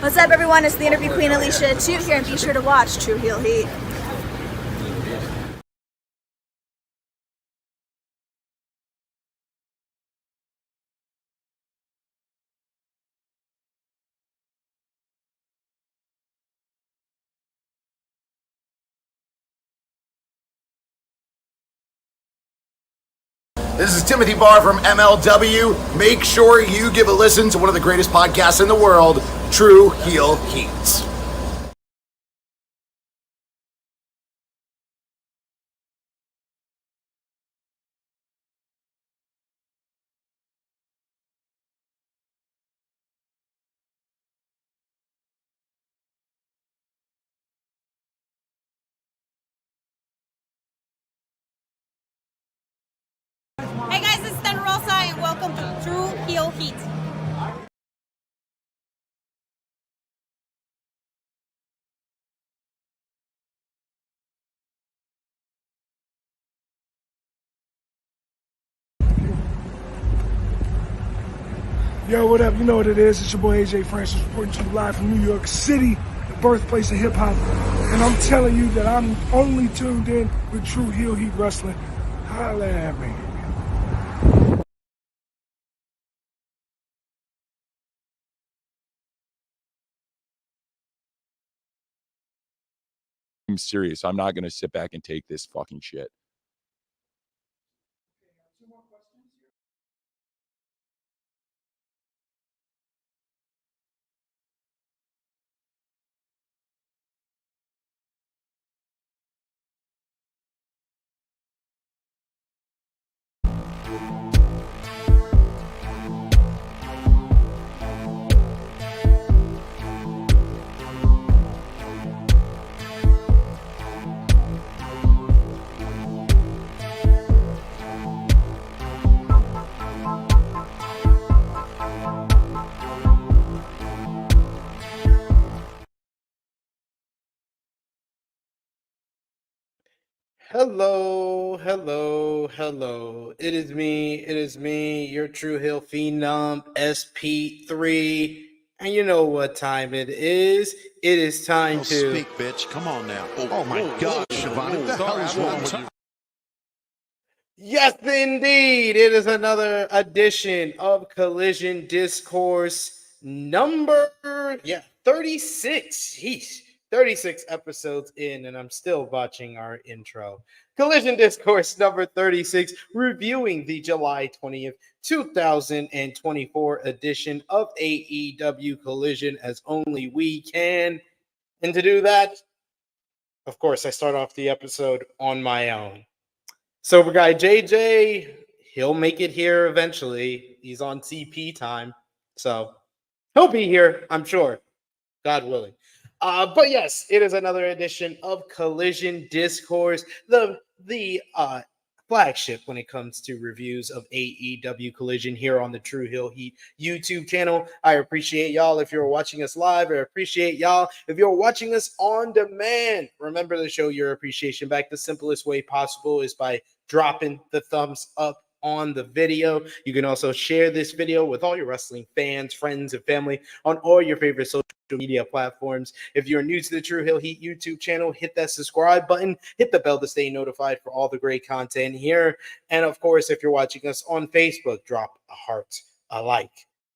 What's up, everyone? It's the Interview Queen Alicia Toot here, and be sure to watch True Heel Heat. This is Timothy Barr from MLW. Make sure you give a listen to one of the greatest podcasts in the world, True Heel Heat. Hey guys, it's Rosa and welcome to True Heel Heat. Yo, what up? You know what it is. It's your boy AJ Francis reporting to you live from New York City, the birthplace of hip hop. And I'm telling you that I'm only tuned in with True Heel Heat Wrestling. Holla at me. I'm serious. I'm not going to sit back and take this fucking shit. Hello, hello, hello. It is me, your True Hill Phenom, SP3. And you know what time it is. It is time to speak, bitch. Come on now. Oh my God, Siobhan, what the hell is wrong with you? Yes, indeed. It is another edition of Collision Discourse number 36. Jeez, 36 episodes in, and I'm still watching our intro. Collision Discourse number 36, reviewing the July 20th, 2024 edition of AEW Collision as only we can. And to do that, of course, I start off the episode on my own. Sober guy JJ, he'll make it here eventually. He's on CP time, so he'll be here, I'm sure, God willing. But yes, it is another edition of Collision Discourse, the flagship when it comes to reviews of AEW Collision here on the True Heel Heat YouTube channel. I appreciate y'all if you're watching us live. I appreciate y'all if you're watching us on demand. Remember to show your appreciation back. The simplest way possible is by dropping the thumbs up on the video. You can also share this video with all your wrestling fans, friends, and family on all your favorite social media platforms. If you're new to the True Heel Heat YouTube channel, hit that subscribe button, hit the bell to stay notified for all the great content here. And of course, if you're watching us on Facebook, drop a heart, a like,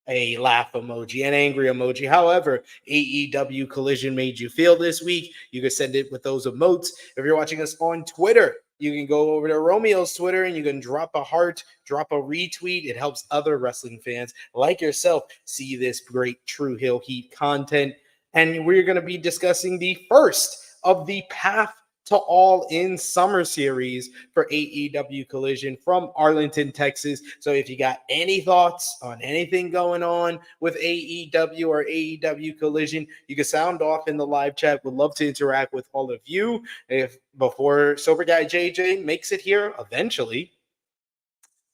a laugh emoji, an angry emoji. However, AEW Collision made you feel this week, you can send it with those emotes. If you're watching us on Twitter, you can go over to Romeo's Twitter and you can drop a heart, drop a retweet. It helps other wrestling fans like yourself see this great True Heel Heat content. And we're going to be discussing the first of the Path to All In Summer Series for AEW Collision from Arlington, Texas. So if you got any thoughts on anything going on with AEW or AEW Collision, you can sound off in the live chat. Would love to interact with all of you. If before Sober Guy JJ makes it here eventually,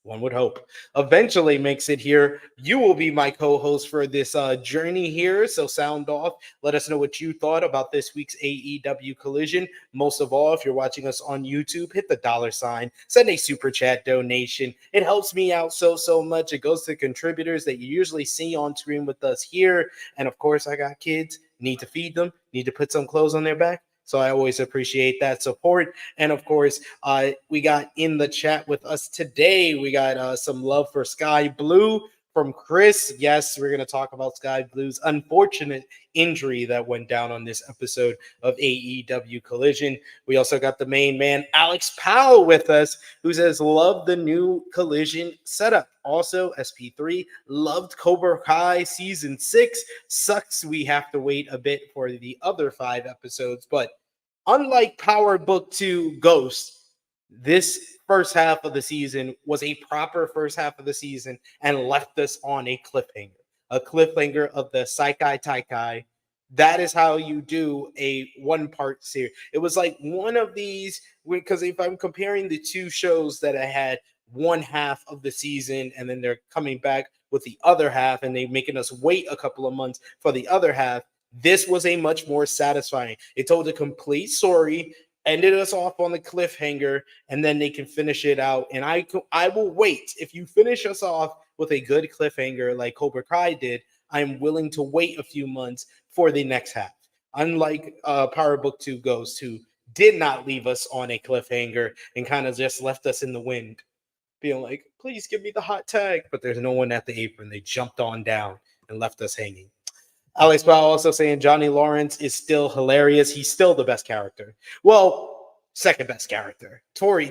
one would hope, eventually makes it here, you will be my co-host for this journey here. So sound off. Let us know what you thought about this week's AEW Collision. Most of all, if you're watching us on YouTube, hit the $, send a super chat donation. It helps me out so much. It goes to contributors that you usually see on screen with us here. And of course, I got kids, need to feed them, need to put some clothes on their back. So I always appreciate that support. And of course, we got in the chat with us today, we got some love for Sky Blue from Chris. Yes, we're going to talk about Sky Blue's unfortunate injury that went down on this episode of AEW Collision. We also got the main man, Alex Powell, with us, who says, love the new Collision setup. Also, SP3 loved Cobra Kai season 6. Sucks we have to wait a bit for the other 5 episodes, but unlike Power Book 2 Ghost, this first half of the season was a proper first half of the season and left us on a cliffhanger of the Saikai Taikai. That is how you do a one-part series. It was like one of these, because if I'm comparing the 2 shows that I had one half of the season and then they're coming back with the other half and they're making us wait a couple of months for the other half, this was a much more satisfying. It told a complete story, ended us off on the cliffhanger, and then they can finish it out. And I will wait. If you finish us off with a good cliffhanger like Cobra Kai did, I'm willing to wait a few months for the next half. Unlike Power Book 2 Ghost, who did not leave us on a cliffhanger and kind of just left us in the wind, being like, please give me the hot tag. But there's no one at the apron. They jumped on down and left us hanging. Alex Powell also saying Johnny Lawrence is still hilarious. He's still the best character. Well, second best character. Tori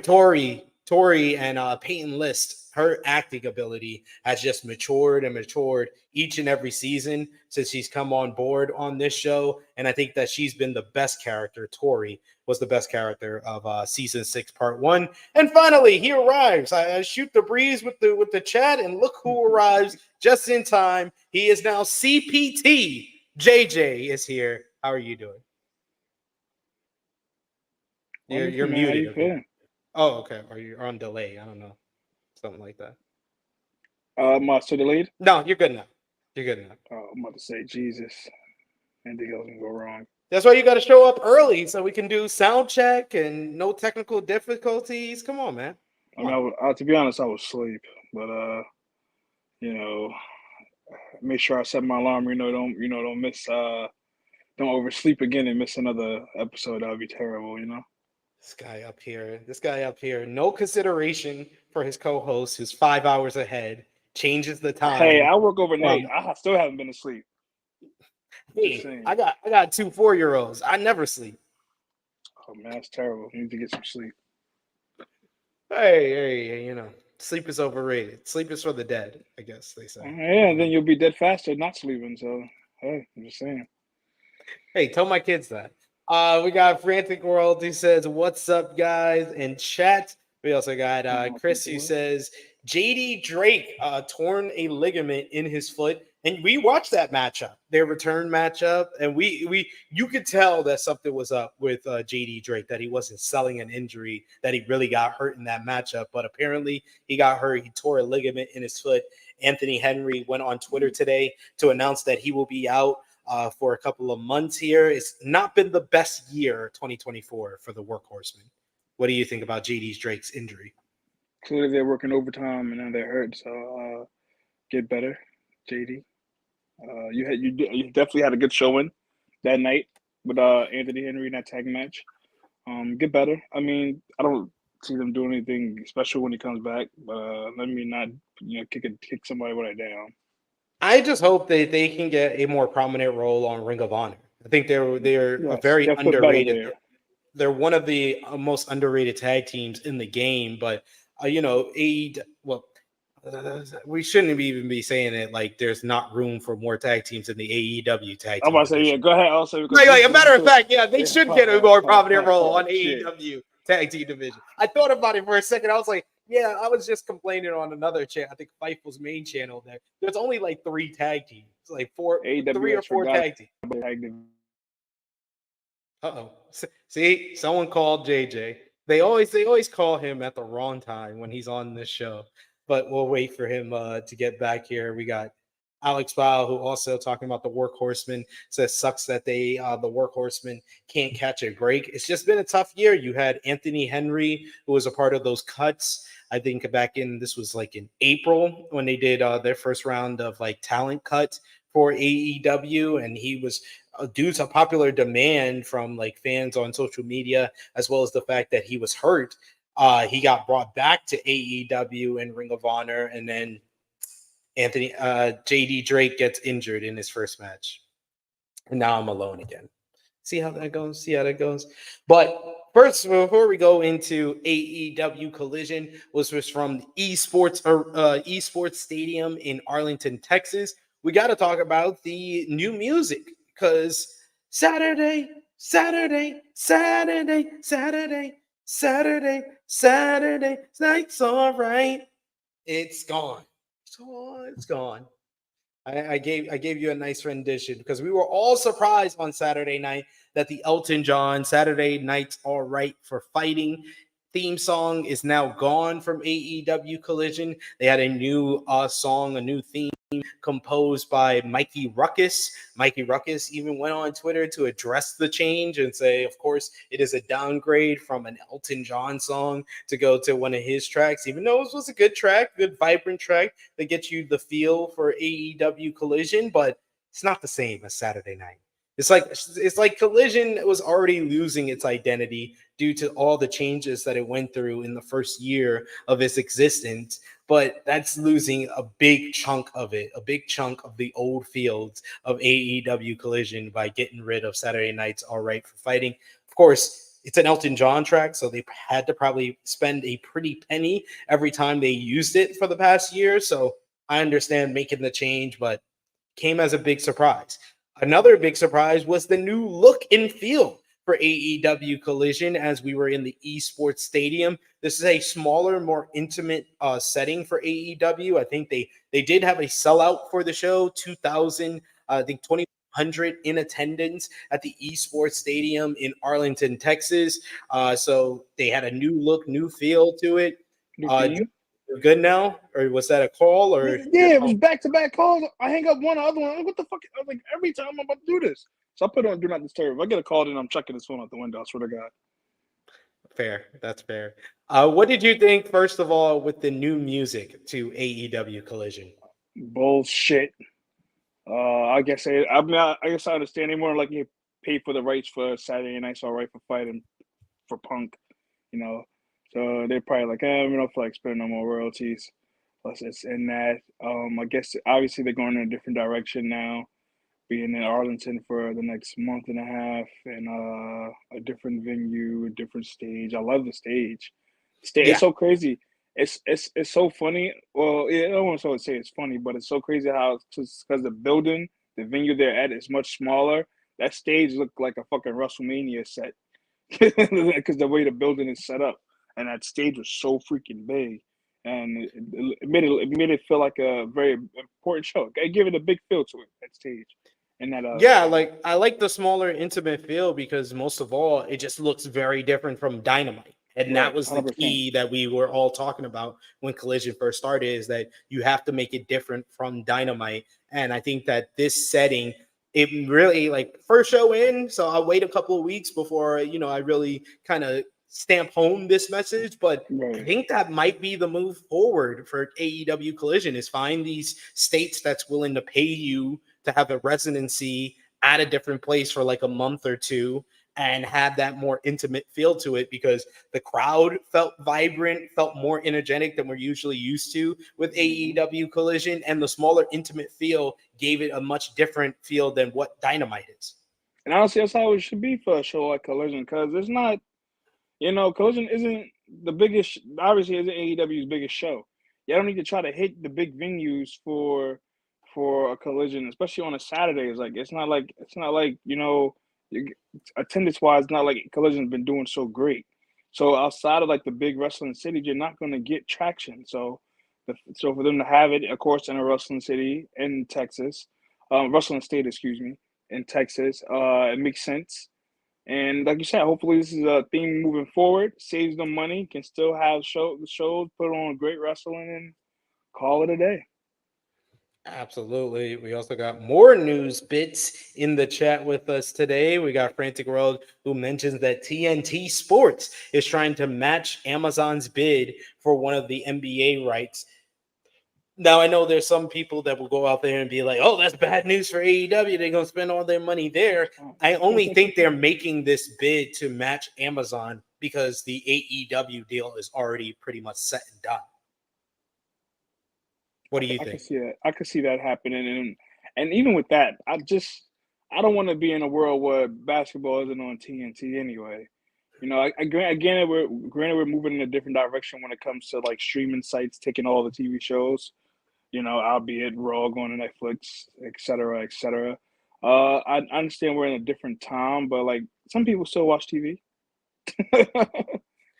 and Peyton List, her acting ability has just matured and matured each and every season since she's come on board on this show. And I think that she's been the best character. Tori was the best character of season 6, part 1. And finally, he arrives. I shoot the breeze with the chat, and look who arrives just in time. He is now CPT. JJ is here. How are you doing? You're muted. How you feeling? Oh, okay. Or you're on delay. I don't know. Something like that. Am I still delayed? No, you're good now. You're good now. Oh, I'm about to say Jesus. Anything else can go wrong. That's why you got to show up early so we can do sound check and no technical difficulties. Come on, man. I mean, to be honest, I was asleep, but make sure I set my alarm. Don't miss. Don't oversleep again and miss another episode. That would be terrible. This guy up here, no consideration for his co-host who's 5 hours ahead, changes the time. Hey, I work overnight. I still haven't been asleep. Hey, I got 2 4-year-olds. I never sleep. Oh man, that's terrible. You need to get some sleep. Hey, sleep is overrated. Sleep is for the dead, I guess they say. Yeah, and then you'll be dead faster not sleeping. So hey, I'm just saying. Hey, tell my kids that. We got Frantic World who says, what's up, guys, in chat. We also got Chris who says, JD Drake torn a ligament in his foot. And we watched that matchup, their return matchup. And you could tell that something was up with JD Drake, that he wasn't selling an injury, that he really got hurt in that matchup. But apparently he got hurt. He tore a ligament in his foot. Anthony Henry went on Twitter today to announce that he will be out for a couple of months here. It's not been the best year, 2024, for the Workhorsemen. What do you think about JD Drake's injury? Clearly, they're working overtime and now they're hurt. So get better, JD. You definitely had a good showing that night with Anthony Henry in that tag match. Get better. I mean, I don't see them doing anything special when he comes back, but let me not kick somebody when they're down. I just hope that they can get a more prominent role on Ring of Honor. I think they're a very underrated. They're one of the most underrated tag teams in the game. But we shouldn't even be saying it like there's not room for more tag teams in the AEW tag team. I'm about to say, yeah, go ahead. Also, like a matter of fact, yeah, they should get a more prominent role on AEW tag team division. I thought about it for a second. I was like, yeah, I was just complaining on another channel. I think Fightful's main channel there. There's only like 3 tag teams. It's like 3 or 4 tag teams. Uh-oh. See, someone called JJ. They always call him at the wrong time when he's on this show. but we'll wait for him to get back here. We got Alex Bao, who also talking about the Workhorsemen, says sucks that the Workhorsemen can't catch a break. It's just been a tough year. You had Anthony Henry, who was a part of those cuts. I think this was like in April when they did their first round of like talent cut for AEW, and he was due to popular demand from like fans on social media, as well as the fact that he was hurt. He got brought back to AEW and Ring of Honor, and then JD Drake gets injured in his first match. And now I'm alone again. See how that goes. But first, before we go into AEW Collision, which was from the Esports Stadium in Arlington, Texas, we got to talk about the new music because Saturday night's all right. It's gone. It's gone. I gave you a nice rendition because we were all surprised on Saturday night that the Elton John Saturday Night's All Right for Fighting theme song is now gone from AEW Collision. They had a new song, a new theme composed by Mikey Ruckus. Mikey Ruckus even went on Twitter to address the change and say, of course, it is a downgrade from an Elton John song to go to one of his tracks, even though it was a good track, good vibrant track that gets you the feel for AEW Collision, but it's not the same as Saturday night. It's like Collision was already losing its identity due to all the changes that it went through in the first year of its existence. But that's losing a big chunk of it, a big chunk of the old fields of AEW Collision by getting rid of Saturday Night's All Right for Fighting. Of course, it's an Elton John track, so they had to probably spend a pretty penny every time they used it for the past year. So I understand making the change, but came as a big surprise. Another big surprise was the new look and feel for AEW Collision as we were in the Esports Stadium. This is a smaller, more intimate setting for AEW. I think they did have a sellout for the show, 2,000, I think 2,100 in attendance at the Esports Stadium in Arlington, Texas. So they had a new look, new feel to it. You're good now? Or was that a call? Or yeah, it was back-to-back calls. I hang up one, the other one. I'm like, what the fuck? I was like, every time I'm about to do this. So I put it on Do Not Disturb. If I get a call, then I'm checking this phone out the window. I swear to God. Fair. That's fair. What did you think, first of all, with the new music to AEW Collision? Bullshit. I guess I understand they more like you pay for the rights for Saturday Night's All Right for Fighting for Punk, you know. So they're probably like, we don't feel like spending no more royalties. Plus, it's in that. I guess obviously they're going in a different direction now, being in Arlington for the next month and a half, and a different venue, a different stage. I love the stage. It's so crazy. It's so funny. Well, I don't want to say it's funny, but it's so crazy how because the building, the venue they're at is much smaller. That stage looked like a fucking WrestleMania set because the way the building is set up. And that stage was so freaking big, and it made it feel like a very important show. I give it a big feel to it, that stage, and that. I like the smaller, intimate feel because most of all, it just looks very different from Dynamite, and that was the 100%. key that we were all talking about when Collision first started. Is that you have to make it different from Dynamite, and I think that this setting. It really first show in, so I'll wait a couple of weeks before I really kind of stamp home this message, but I think that might be the move forward for AEW Collision is find these states that's willing to pay you to have a residency at a different place for like a month or two and have that more intimate feel to it because the crowd felt vibrant, felt more energetic than we're usually used to with AEW Collision, and the smaller intimate feel gave it a much different feel than what Dynamite is. And honestly, that's how it should be for a show like Collision because it's not. Collision isn't the biggest. Obviously, isn't AEW's biggest show. You don't need to try to hit the big venues for a Collision, especially on a Saturday. It's not like attendance wise, not like Collision's been doing so great. So outside of like the big wrestling cities, you're not going to get traction. So for them to have it, of course, in a wrestling city in Texas, wrestling state, excuse me, in Texas, it makes sense. And like you said, hopefully this is a theme moving forward. Saves them money, can still have shows, put on great wrestling, call it a day. Absolutely. We also got more news bits in the chat with us today. We got Frantic World, who mentions that TNT Sports is trying to match Amazon's bid for one of the NBA rights. Now, I know there's some people that will go out there and be like, oh, that's bad news for AEW. They're going to spend all their money there. I only think they're making this bid to match Amazon because the AEW deal is already pretty much set and done. What do you think? I can see that. I can see that happening, and even with that, I don't want to be in a world where basketball isn't on TNT anyway. You know, granted we're moving in a different direction when it comes to like streaming sites taking all the TV shows. You know, albeit Raw going to Netflix, et cetera, et cetera. I understand we're in a different time, but like some people still watch TV.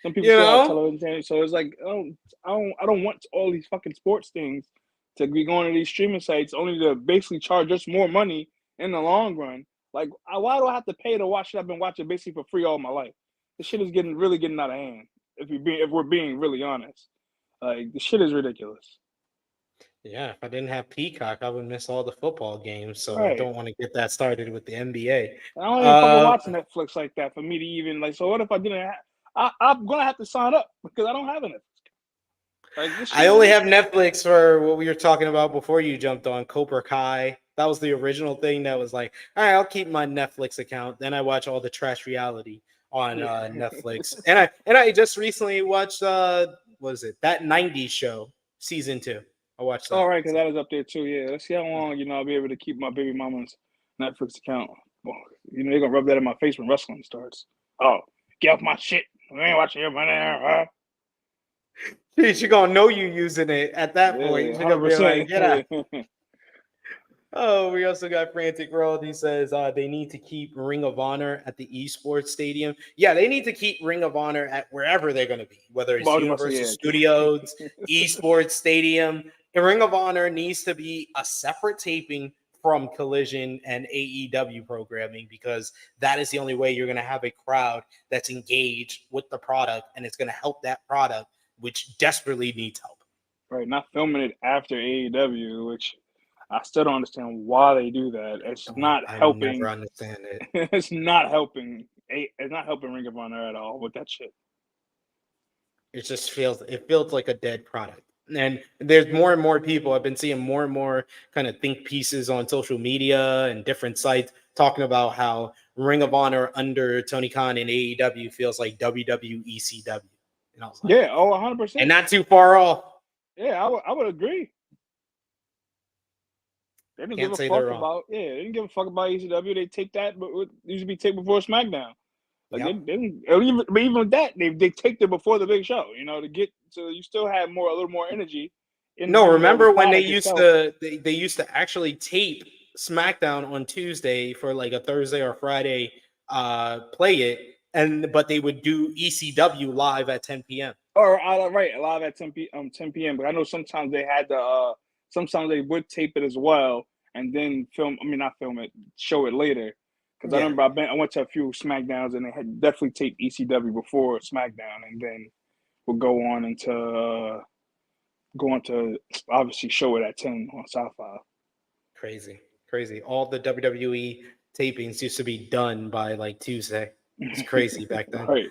Some people still have television, so it's like I don't want all these fucking sports things to be going to these streaming sites only to basically charge us more money in the long run. Like, why do I have to pay to watch it? I've been watching basically for free all my life. This shit is really getting out of hand. If we're being really honest, like the shit is ridiculous. Yeah, if I didn't have Peacock, I would miss all the football games. So Right. I don't want to get that started with the NBA. I don't even fucking watch Netflix like that for me to even like. So what if I didn't? I'm gonna have to sign up because I don't have a Netflix. Like, I only have Netflix for what we were talking about before you jumped on Cobra Kai. That was the original thing that was like, all right, I'll keep my Netflix account. Then I watch all the trash reality on Netflix. And I just recently watched what is it? That 90s show, season 2. I watched that. All right, because that is up there too. Yeah, let's see how long I'll be able to keep my baby mama's Netflix account. Well, they're gonna rub that in my face when wrestling starts. Oh, get off my shit! We ain't watching your money, huh? She's gonna know you using it at that point. She's gonna be like, get out. Oh, we also got Frantic World. He says they need to keep Ring of Honor at the esports stadium. Yeah, they need to keep Ring of Honor at wherever they're going to be, whether it's Universal Studios, esports stadium. And Ring of Honor needs to be a separate taping from Collision and AEW programming because that is the only way you're going to have a crowd that's engaged with the product and it's going to help that product, which desperately needs help. Right, not filming it after AEW, which I still don't understand why they do that. It's not helping. I never understand it. It's not helping. It's not helping Ring of Honor at all with that shit. It just feels like a dead product. And there's more and more people. I've been seeing more and more kind of think pieces on social media and different sites talking about how Ring of Honor under Tony Khan and AEW feels like WWE CW. And I was like, 100%. And not too far off. Yeah, I would agree. They didn't give a fuck about. Yeah, they didn't give a fuck about ECW. They take that, but it used to be taped before SmackDown. Like they didn't, even with that, they taped it before the big show. You know, to get so you still had a little more energy. Remember when they used to actually tape SmackDown on Tuesday for like a Thursday or Friday, play it, but they would do ECW live at 10 p.m. Or right, live at 10 p.m. But I know sometimes they had the sometimes they would tape it as well and then show it later. Because I remember I went to a few SmackDowns and they had definitely taped ECW before SmackDown and then would go on to obviously show it at 10 on Sci-Fi. Crazy. All the WWE tapings used to be done by like Tuesday. It's crazy back then. Right.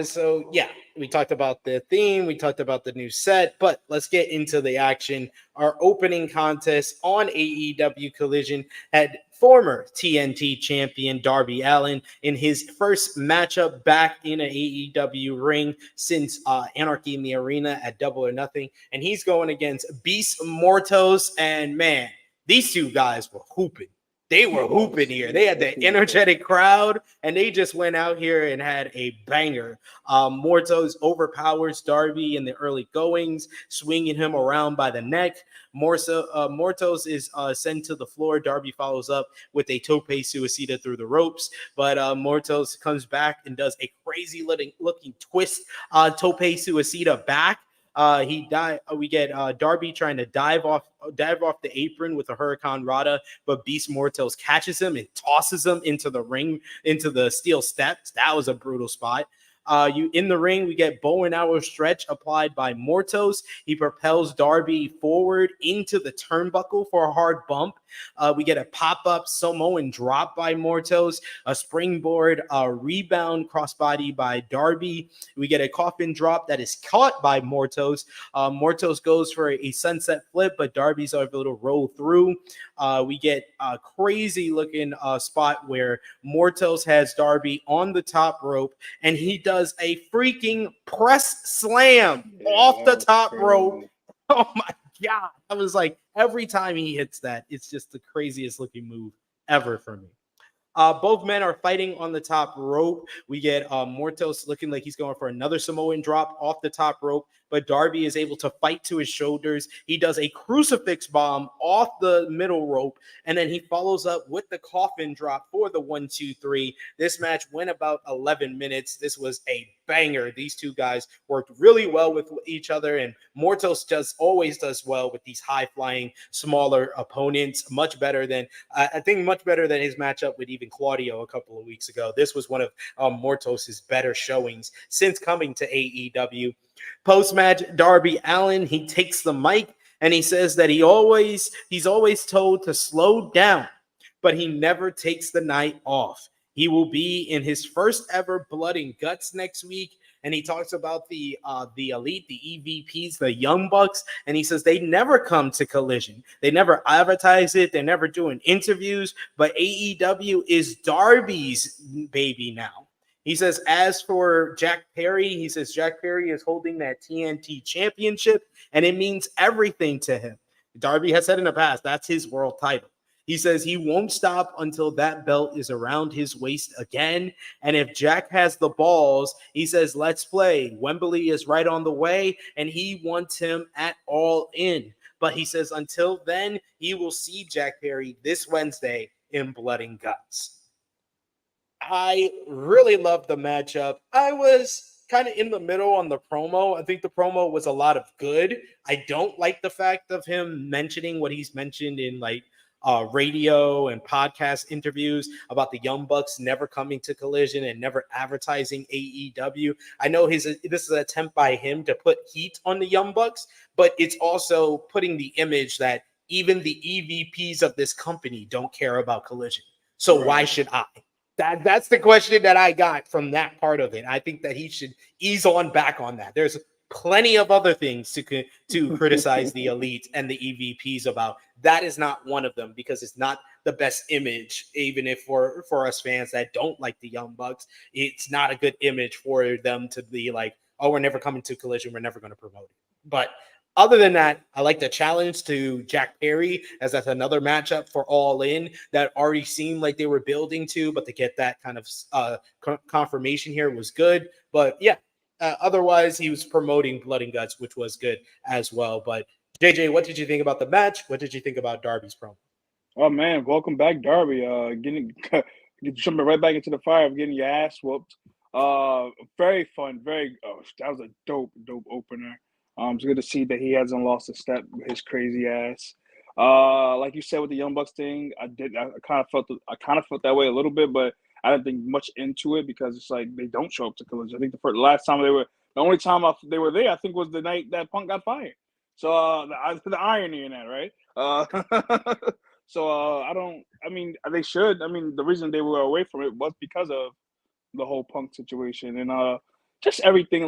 So we talked about the theme, we talked about the new set, but let's get into the action. Our opening contest on AEW Collision had former TNT champion Darby Allin in his first matchup back in an AEW ring since Anarchy in the Arena at Double or Nothing, and he's going against Beast Mortos, and man, these two guys were hooping. They were hooping here. They had the energetic crowd, and they just went out here and had a banger. Mortos overpowers Darby in the early goings, swinging him around by the neck. Mortos is sent to the floor. Darby follows up with a tope suicida through the ropes, but Mortos comes back and does a crazy looking twist tope suicida back. We get Darby trying to dive off the apron with a Hurricane Rana, but Beast Mortos catches him and tosses him into the ring, into the steel steps. That was a brutal spot. You in the ring, we get bow and arrow stretch applied by Mortos. He propels Darby forward into the turnbuckle for a hard bump. We get a pop-up Samoan drop by Mortos, a springboard rebound crossbody by Darby. We get a coffin drop that is caught by Mortos. Mortos goes for a sunset flip, but Darby's able to roll through. We get a crazy looking spot where Mortos has Darby on the top rope, and he does a freaking press slam off the top rope. Oh my God. I was like, every time he hits that, it's just the craziest looking move ever for me. Both men are fighting on the top rope. We get Mortos looking like he's going for another Samoan drop off the top rope, but Darby is able to fight to his shoulders. He does a crucifix bomb off the middle rope, and then he follows up with the coffin drop for the 1-2-3. This match went about 11 minutes. This was a banger. These two guys worked really well with each other, and Mortos always does well with these high-flying, smaller opponents. Much better than his matchup with even Claudio a couple of weeks ago. This was one of Mortos's better showings since coming to AEW. Post-match, Darby Allin, he takes the mic and he says that he's always told to slow down, but he never takes the night off. He will be in his first ever Blood and Guts next week. And he talks about the Elite, the EVPs, the Young Bucks. And he says they never come to Collision. They never advertise it. They're never doing interviews. But AEW is Darby's baby now. He says, as for Jack Perry, he says Jack Perry is holding that TNT championship, and it means everything to him. Darby has said in the past, that's his world title. He says he won't stop until that belt is around his waist again. And if Jack has the balls, he says, let's play. Wembley is right on the way, and he wants him at All In. But he says until then, he will see Jack Perry this Wednesday in Blood and Guts. I really loved the matchup. I was kind of in the middle on the promo. I think the promo was a lot of good. I don't like the fact of him mentioning what he's mentioned in radio and podcast interviews about the Young Bucks never coming to Collision and never advertising AEW. I know this is an attempt by him to put heat on the Young Bucks, but it's also putting the image that even the EVPs of this company don't care about Collision. So why should I? That's the question that I got from that part of it. I think that he should ease on back on that. There's plenty of other things to criticize the Elite and the EVPs about. That is not one of them, because it's not the best image, even if for us fans that don't like the Young Bucks, it's not a good image for them to be like, oh, we're never coming to Collision, we're never going to promote it. But other than that, I like the challenge to Jack Perry, as that's another matchup for All In that already seemed like they were building to, but to get that kind of confirmation here was good. But yeah, otherwise he was promoting Blood and Guts, which was good as well. But JJ, what did you think about the match? What did you think about Darby's promo? Oh man, welcome back, Darby. Jumping right back into the fire of getting your ass whooped. Very fun. That was a dope opener. It's good to see that he hasn't lost a step with his crazy ass. Like you said with the Young Bucks thing, I kind of felt that way a little bit, but I didn't think much into it because it's like they don't show up to Collision. I think the only time they were there, I think, was the night that Punk got fired. So the irony in that, right? They should. I mean, the reason they were away from it was because of the whole Punk situation and just everything.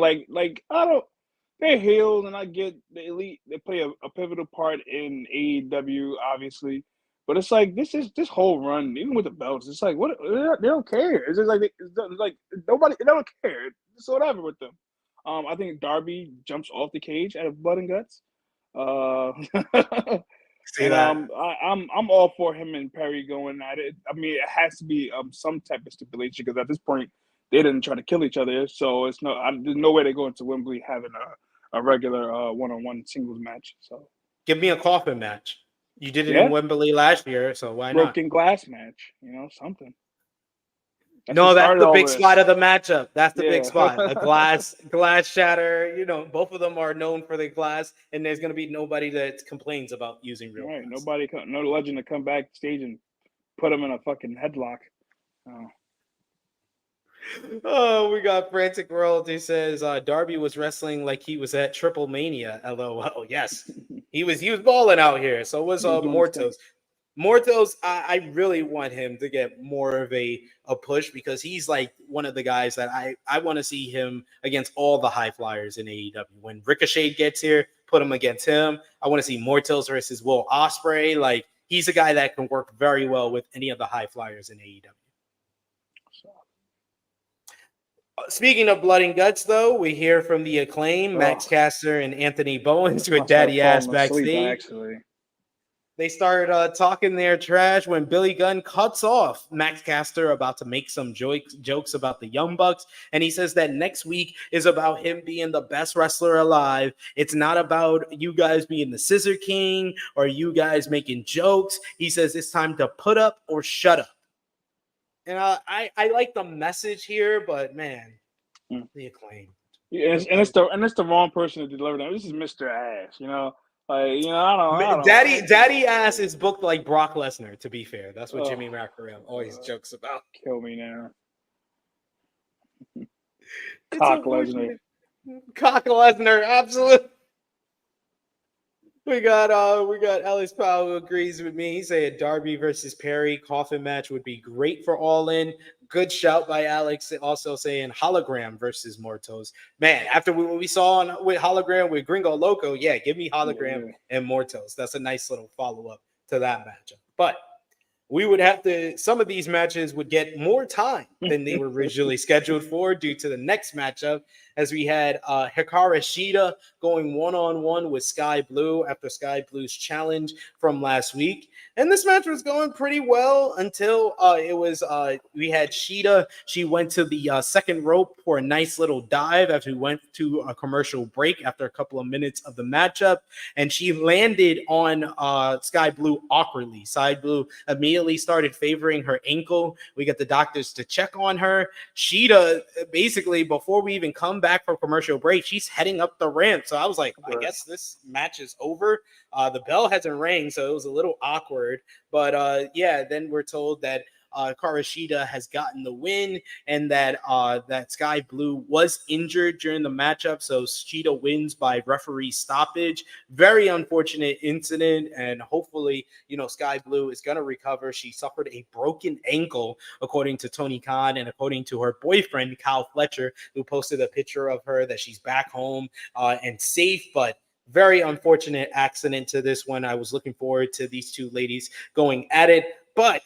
They're healed, and I get the Elite. They play a pivotal part in AEW, obviously. But it's like this whole run, even with the belts, it's like what they don't care. It's just like nobody. They don't care. It's whatever with them. I think Darby jumps off the cage out of Blood and Guts. I'm all for him and Perry going at it. I mean, it has to be some type of stipulation because at this point they didn't try to kill each other, so there's no way they go into Wembley having a regular one-on-one singles match. So give me a coffin match. You did it in Wembley last year, so why not? Broken glass match, something. That's the big spot of the matchup. That's the big spot. A glass shatter. Both of them are known for the glass, and there's going to be nobody that complains about using real glass. No legend to come backstage and put them in a fucking headlock. Oh, we got Frantic World who says Darby was wrestling like he was at Triple Mania. LOL. Yes, he was balling out here. So was He was doing his thing. Mortos. Mortos, I really want him to get more of a push because he's like one of the guys that I want to see him against all the high flyers in AEW. When Ricochet gets here, put him against him. I want to see Mortos versus Will Ospreay. Like, he's a guy that can work very well with any of the high flyers in AEW. Speaking of blood and guts, though, we hear from the Acclaim, Max Caster and Anthony Bowens with Daddy Ass backstage. Actually. They start talking their trash when Billy Gunn cuts off Max Caster about to make some jokes about the Young Bucks. And he says that next week is about him being the best wrestler alive. It's not about you guys being the Scissor King or you guys making jokes. He says it's time to put up or shut up. And I like the message here, but man, the Acclaim. Yeah, and it's the wrong person to deliver them. This is Mr. Ass, you know. Like, you know, I don't Daddy Ass is booked like Brock Lesnar, to be fair. That's what Jimmy Macaram always jokes about. Kill me now. Cock Lesnar. Cock Lesnar, absolutely. We got Ellis Powell who agrees with me. He said Darby versus Perry coffin match would be great for Allin. Good shout by Alex. Also saying Hologram versus Mortos. Man, after what we saw with Hologram with Gringo Loco, yeah, give me Hologram and Mortos. That's a nice little follow-up to that matchup. But we would have to, some of these matches would get more time than they were originally scheduled for due to the next matchup, as we had Hikaru Shida going one-on-one with Sky Blue after Sky Blue's challenge from last week. And this match was going pretty well until we had Shida. She went to the second rope for a nice little dive after we went to a commercial break after a couple of minutes of the matchup. And she landed on Sky Blue awkwardly. Sky Blue immediately started favoring her ankle. We got the doctors to check on her. Shida, basically, before we even come back from commercial break, she's heading up the ramp. So I was like, I guess this match is over. The bell hasn't rang, so it was a little awkward. But then we're told that Karashida has gotten the win and that Sky Blue was injured during the matchup. So Shida wins by referee stoppage. Very unfortunate incident. And hopefully, Sky Blue is going to recover. She suffered a broken ankle, according to Tony Khan and according to her boyfriend, Kyle Fletcher, who posted a picture of her that she's back home and safe. But very unfortunate accident to this one. I was looking forward to these two ladies going at it. But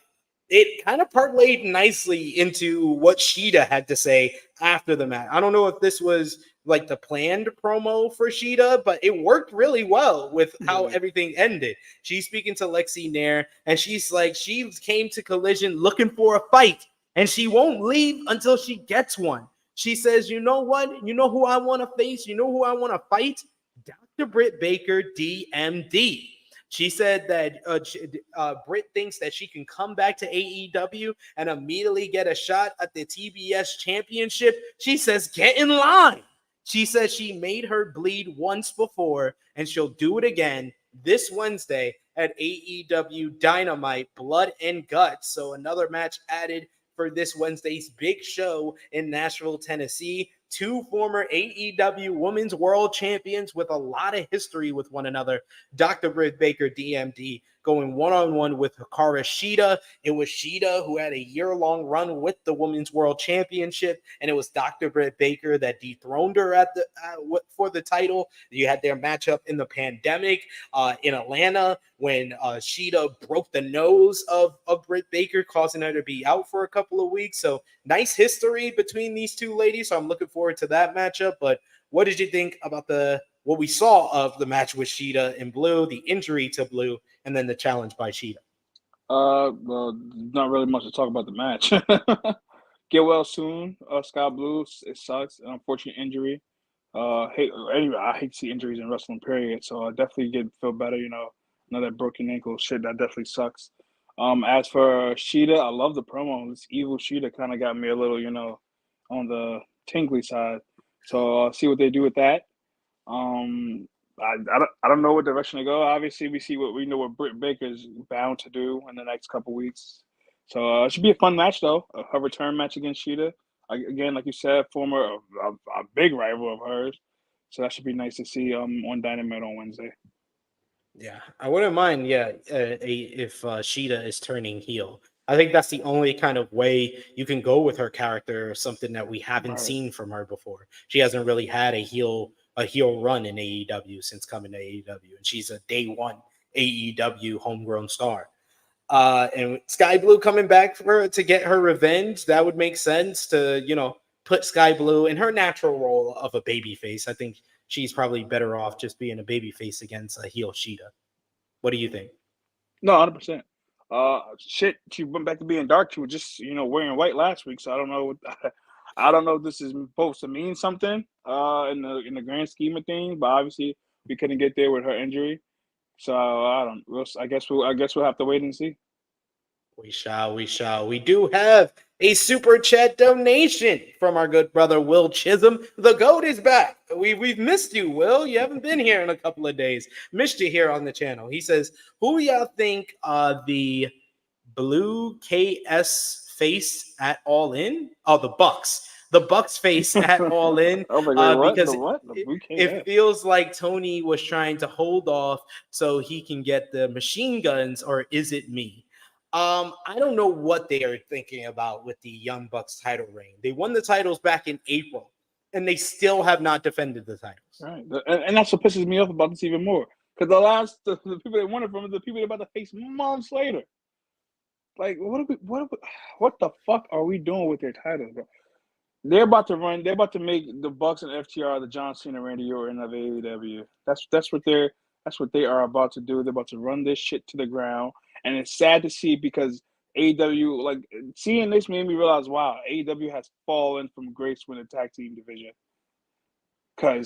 it kind of parlayed nicely into what Shida had to say after the match. I don't know if this was like the planned promo for Shida, but it worked really well with how everything ended. She's speaking to Lexi Nair, and she's like, she came to Collision looking for a fight, and she won't leave until she gets one. She says, you know what? You know who I want to face? You know who I want to fight? Dr. Britt Baker, DMD. She said that Britt thinks that she can come back to AEW and immediately get a shot at the TBS championship. She says, get in line. She says she made her bleed once before, and she'll do it again this Wednesday at AEW Dynamite, Blood and Guts. So another match added for this Wednesday's big show in Nashville, Tennessee. Two former AEW Women's World Champions with a lot of history with one another. Dr. Britt Baker, DMD, going one-on-one with Hikaru Shida. It was Shida who had a year-long run with the Women's World Championship, and it was Dr. Britt Baker that dethroned her at the for the title. You had their matchup in the pandemic in Atlanta when Shida broke the nose of Britt Baker, causing her to be out for a couple of weeks. So nice history between these two ladies. So I'm looking forward to that matchup. But what did you think about what we saw of the match with Shida and Blue, the injury to Blue, and then the challenge by Shida? Well, not really much to talk about the match. Get well soon, Sky Blue. It sucks. An unfortunate injury. Anyway, I hate to see injuries in wrestling, period. So I definitely feel better. Another broken ankle, shit, that definitely sucks. As for Shida, I love the promo. This evil Shida kind of got me a little, on the tingly side. So see what they do with that. I don't know what direction to go. Obviously, we know what Britt Baker's bound to do in the next couple weeks. So it should be a fun match, though. Her return match against Shida. again, like you said, former a big rival of hers. So that should be nice to see on Dynamite on Wednesday. Yeah, I wouldn't mind. Yeah, if Sheeta is turning heel, I think that's the only kind of way you can go with her character, or something that we haven't seen from her before. She hasn't really had a heel run in AEW since coming to AEW, and she's a day one AEW homegrown star. And Sky Blue coming back to get her revenge, that would make sense to, put Sky Blue in her natural role of a babyface. I think she's probably better off just being a babyface against a heel Sheeta. What do you think? No, 100%. Shit, she went back to being dark. She was just, wearing white last week. So I don't know. I don't know if this is supposed to mean something in the grand scheme of things. But obviously, we couldn't get there with her injury. So I guess we'll have to wait and see. We shall. We do have a super chat donation from our good brother Will Chisholm. The GOAT is back. We've missed you, Will. You haven't been here in a couple of days. Missed you here on the channel. He says, "Who y'all think the blue KS face at All In? Oh, the Bucks. The Bucks face at All In." I was like, wait, what? Because The what? The blue it feels like Tony was trying to hold off so he can get the machine guns, or is it me? I don't know what they are thinking about with the Young Bucks title reign. They won the titles back in April, and they still have not defended the titles. Right, and that's what pisses me off about this even more. Because the people that won it from the people they're about to face months later. Like, what the fuck are we doing with their titles, bro? They're about to make the Bucks and FTR the John Cena, Randy Orton of AEW. That's what they are about to do. They're about to run this shit to the ground. And it's sad to see, because AEW, like, seeing this made me realize, wow, AEW has fallen from grace with the tag team division.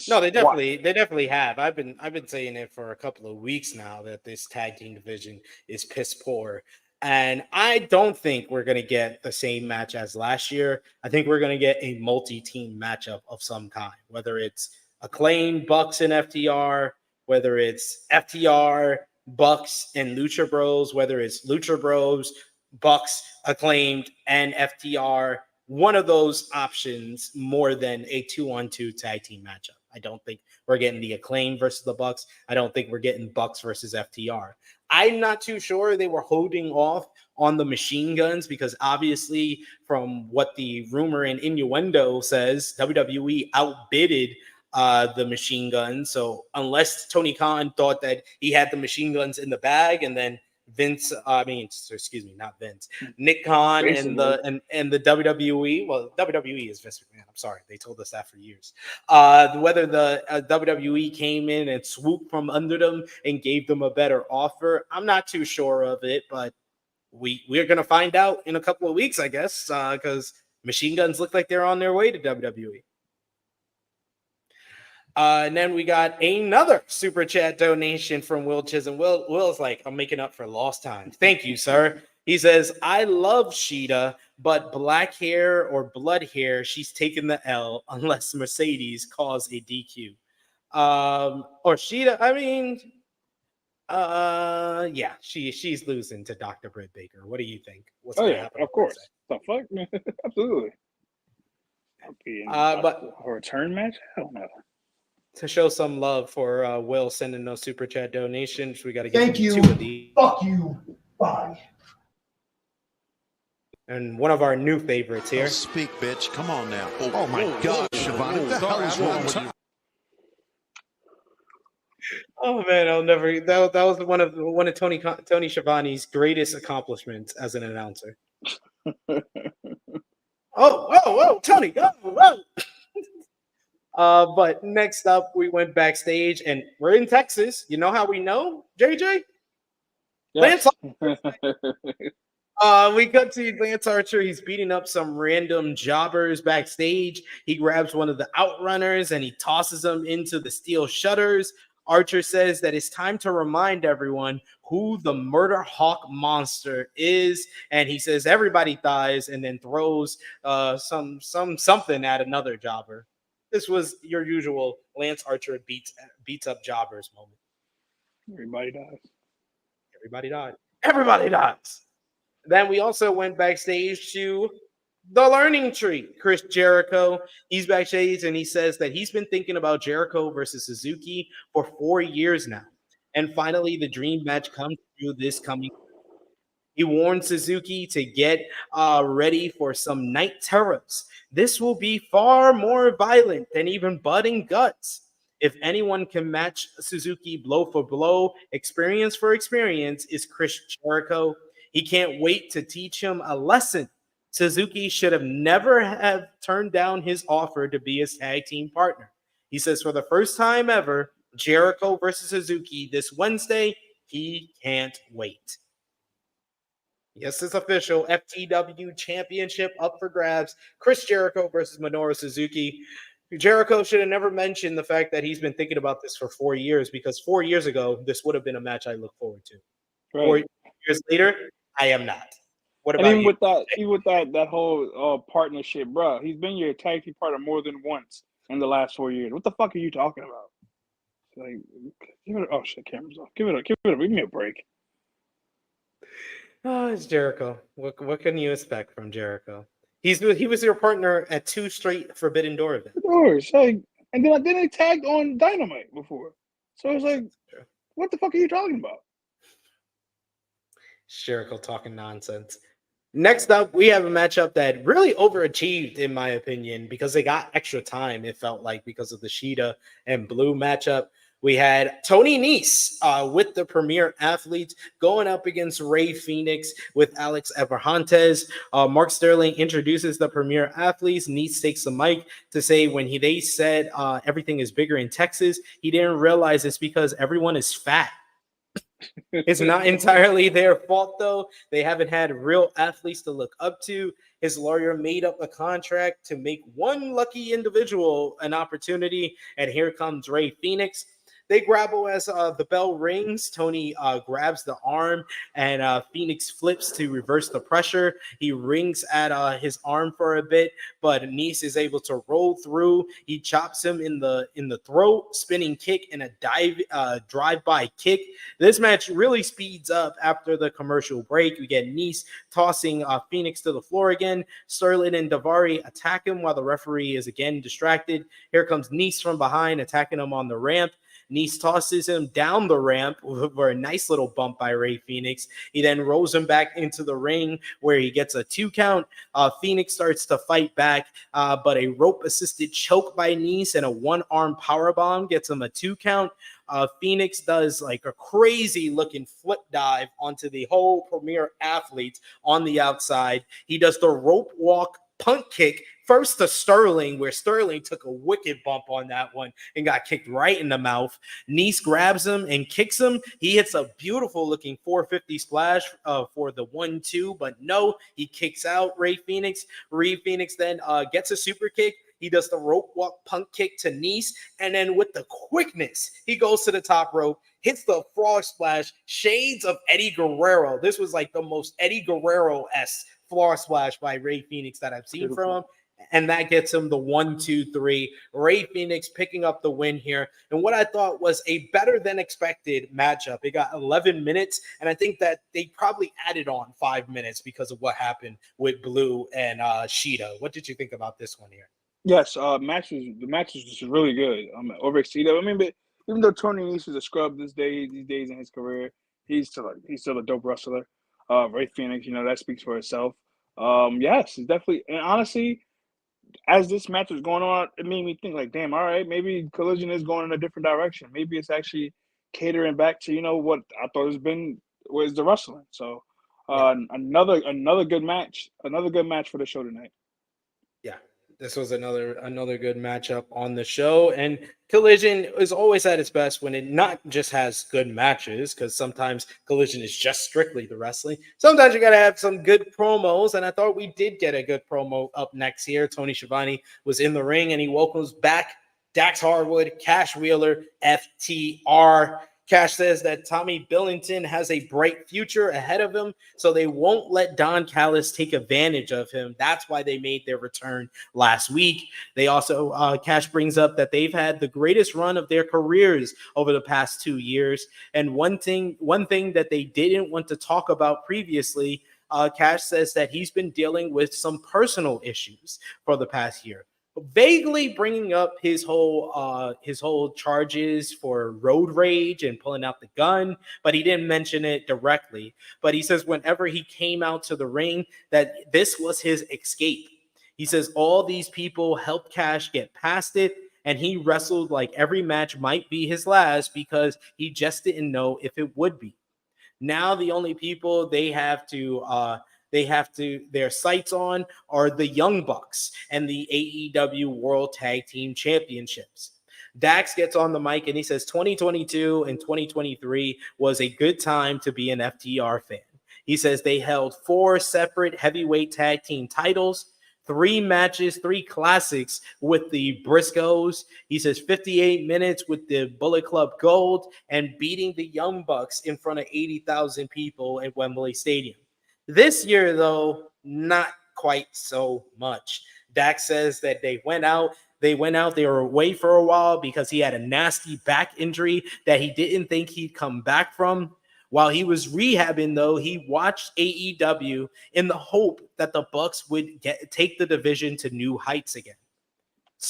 No, they definitely have. I've been saying it for a couple of weeks now that this tag team division is piss poor. And I don't think we're going to get the same match as last year. I think we're going to get a multi-team matchup of some kind, whether it's Acclaimed, Bucks, and FTR, whether it's FTR, Bucks, and Lucha Bros, whether it's Lucha Bros, Bucks, Acclaimed, and FTR. One of those options more than a 2-on-2 tag team matchup. I don't think we're getting the Acclaim versus the Bucks. I don't think we're getting Bucks versus FTR. I'm not too sure they were holding off on the machine guns because obviously from what the rumor and innuendo says, WWE outbidded the machine guns. So unless Tony Khan thought that he had the machine guns in the bag, and then not Vince, Nick Khan and the WWE. Well, WWE is Vince McMahon. I'm sorry, they told us that for years. Whether the WWE came in and swooped from under them and gave them a better offer, I'm not too sure of it. But we're gonna find out in a couple of weeks, I guess, because machine guns look like they're on their way to WWE. And then we got another super chat donation from Will Chisholm. Will's like, I'm making up for lost time. Thank you, sir. He says, I love Sheeta, but black hair or blood hair, she's taking the L unless Mercedes calls a DQ. Or Sheeta, yeah, she's losing to Dr. Britt Baker. What do you think? What's gonna happen? Of course. The fuck, man. Absolutely. But a return match? Hell no. To show some love for Will sending those super chat donations, we got to get two of these. Fuck you. Bye. And one of our new favorites here. Speak, bitch. Come on now. Oh my God, Shivani. What the hell is wrong with you? Oh man, I'll never. That was one of Tony Schiavone's greatest accomplishments as an announcer. Whoa, Tony, whoa. But next up, we went backstage, and we're in Texas. You know how we know, JJ? Yes. Lance. We cut to Lance Archer. He's beating up some random jobbers backstage. He grabs one of the outrunners and he tosses them into the steel shutters. Archer says that it's time to remind everyone who the Murder Hawk monster is, and he says everybody dies, and then throws something at another jobber. This was your usual Lance Archer beats up jobbers moment. Everybody dies. Everybody died. Everybody dies. Then we also went backstage to The learning tree, Chris Jericho. He's backstage and he says that he's been thinking about Jericho versus Suzuki for 4 years now. And finally, the dream match comes through this coming. He warned Suzuki to get ready for some night terrors. This will be far more violent than even Bud and Guts. If anyone can match Suzuki blow for blow, experience for experience, is Chris Jericho. He can't wait to teach him a lesson. Suzuki should have never have turned down his offer to be his tag team partner. He says for the first time ever, Jericho versus Suzuki this Wednesday. He can't wait. Yes, it's official. FTW Championship up for grabs. Chris Jericho versus Minoru Suzuki. Jericho should have never mentioned the fact that he's been thinking about this for 4 years, because 4 years ago, this would have been a match I look forward to. Right. 4 years later, I am not. What And about even you? with that whole partnership, bro, he's been your tag team partner more than once in the last 4 years. What the fuck are you talking about? Like, give it. Oh shit, camera's off. Give it up. Give me a break. Oh, it's Jericho. What can you expect from Jericho? He was your partner at 2 straight Forbidden Door events. Of course, like, and then they tagged on Dynamite before, so it's like, what the fuck are you talking about? Jericho talking nonsense. Next up, we have a matchup that really overachieved, in my opinion, because they got extra time, it felt like, because of the Sheeta and Blue matchup. We had Tony Nese with the Premier Athletes going up against Ray Phoenix with Alex Abrahantes. Mark Sterling introduces the Premier Athletes. Nese takes the mic to say when they said everything is bigger in Texas, he didn't realize it's because everyone is fat. It's not entirely their fault, though. They haven't had real athletes to look up to. His lawyer made up a contract to make one lucky individual an opportunity, and here comes Ray Phoenix. They grapple as the bell rings. Tony grabs the arm, and Phoenix flips to reverse the pressure. He rings at his arm for a bit, but Nese is able to roll through. He chops him in the throat, spinning kick, and a drive-by kick. This match really speeds up after the commercial break. We get Nese tossing Phoenix to the floor again. Sterling and Daivari attack him while the referee is again distracted. Here comes Nese from behind, attacking him on the ramp. Nese tosses him down the ramp for a nice little bump by Ray Phoenix. He then rolls him back into the ring where he gets a 2 count. Phoenix starts to fight back, but a rope-assisted choke by Nese and a 1-arm powerbomb gets him a 2 count. Phoenix does like a crazy looking flip dive onto the whole Premier Athletes on the outside. He does the rope walk punt kick first to Sterling, where Sterling took a wicked bump on that one and got kicked right in the mouth. Nese grabs him and kicks him. He hits a beautiful looking 450 splash for the 1-2, but no, he kicks out Ray Phoenix. Ray Phoenix then gets a super kick. He does the rope walk punt kick to Nese, and then with the quickness, he goes to the top rope, hits the frog splash, shades of Eddie Guerrero. This was like the most Eddie Guerrero-esque floor splash by Ray Phoenix that I've seen from him. And that gets him the 1-2-3. Ray Phoenix picking up the win here. And what I thought was a better than expected matchup. It got 11 minutes, and I think that they probably added on 5 minutes because of what happened with Blue and Sheeta. What did you think about this one here? Yes, the match was just really good. Overexceeded. I mean, but even though Tony Nese is a scrub these days in his career, he's still a dope wrestler. Ray Phoenix, that speaks for itself. Yes, it's definitely, and honestly, as this match was going on, it made me think like, damn, all right, maybe Collision is going in a different direction. Maybe it's actually catering back to what I thought was the wrestling. So another good match for the show tonight. Yeah, this was another good matchup on the show, and Collision is always at its best when it not just has good matches, because sometimes Collision is just strictly the wrestling. Sometimes you got to have some good promos, and I thought we did get a good promo up next here. Tony Schiavone was in the ring, and he welcomes back Dax Harwood, Cash Wheeler, FTR. Cash says that Tommy Billington has a bright future ahead of him, so they won't let Don Callis take advantage of him. That's why they made their return last week. They also, Cash brings up that they've had the greatest run of their careers over the past 2 years. And one thing that they didn't want to talk about previously Cash says that he's been dealing with some personal issues for the past year, vaguely bringing up his whole charges for road rage and pulling out the gun, but he didn't mention it directly. But he says whenever he came out to the ring, that this was his escape. He says all these people helped Cash get past it, and he wrestled like every match might be his last because he just didn't know if it would be. Now the only people they have their sights on are the Young Bucks and the AEW World Tag Team Championships. Dax gets on the mic and he says 2022 and 2023 was a good time to be an FTR fan. He says they held 4 separate heavyweight tag team titles, 3 matches, 3 classics with the Briscoes. He says 58 minutes with the Bullet Club Gold and beating the Young Bucks in front of 80,000 people at Wembley Stadium. This year, though, not quite so much. Dax says that they went out, they were away for a while because he had a nasty back injury that he didn't think he'd come back from. While he was rehabbing, though, he watched AEW in the hope that the Bucks would take the division to new heights again.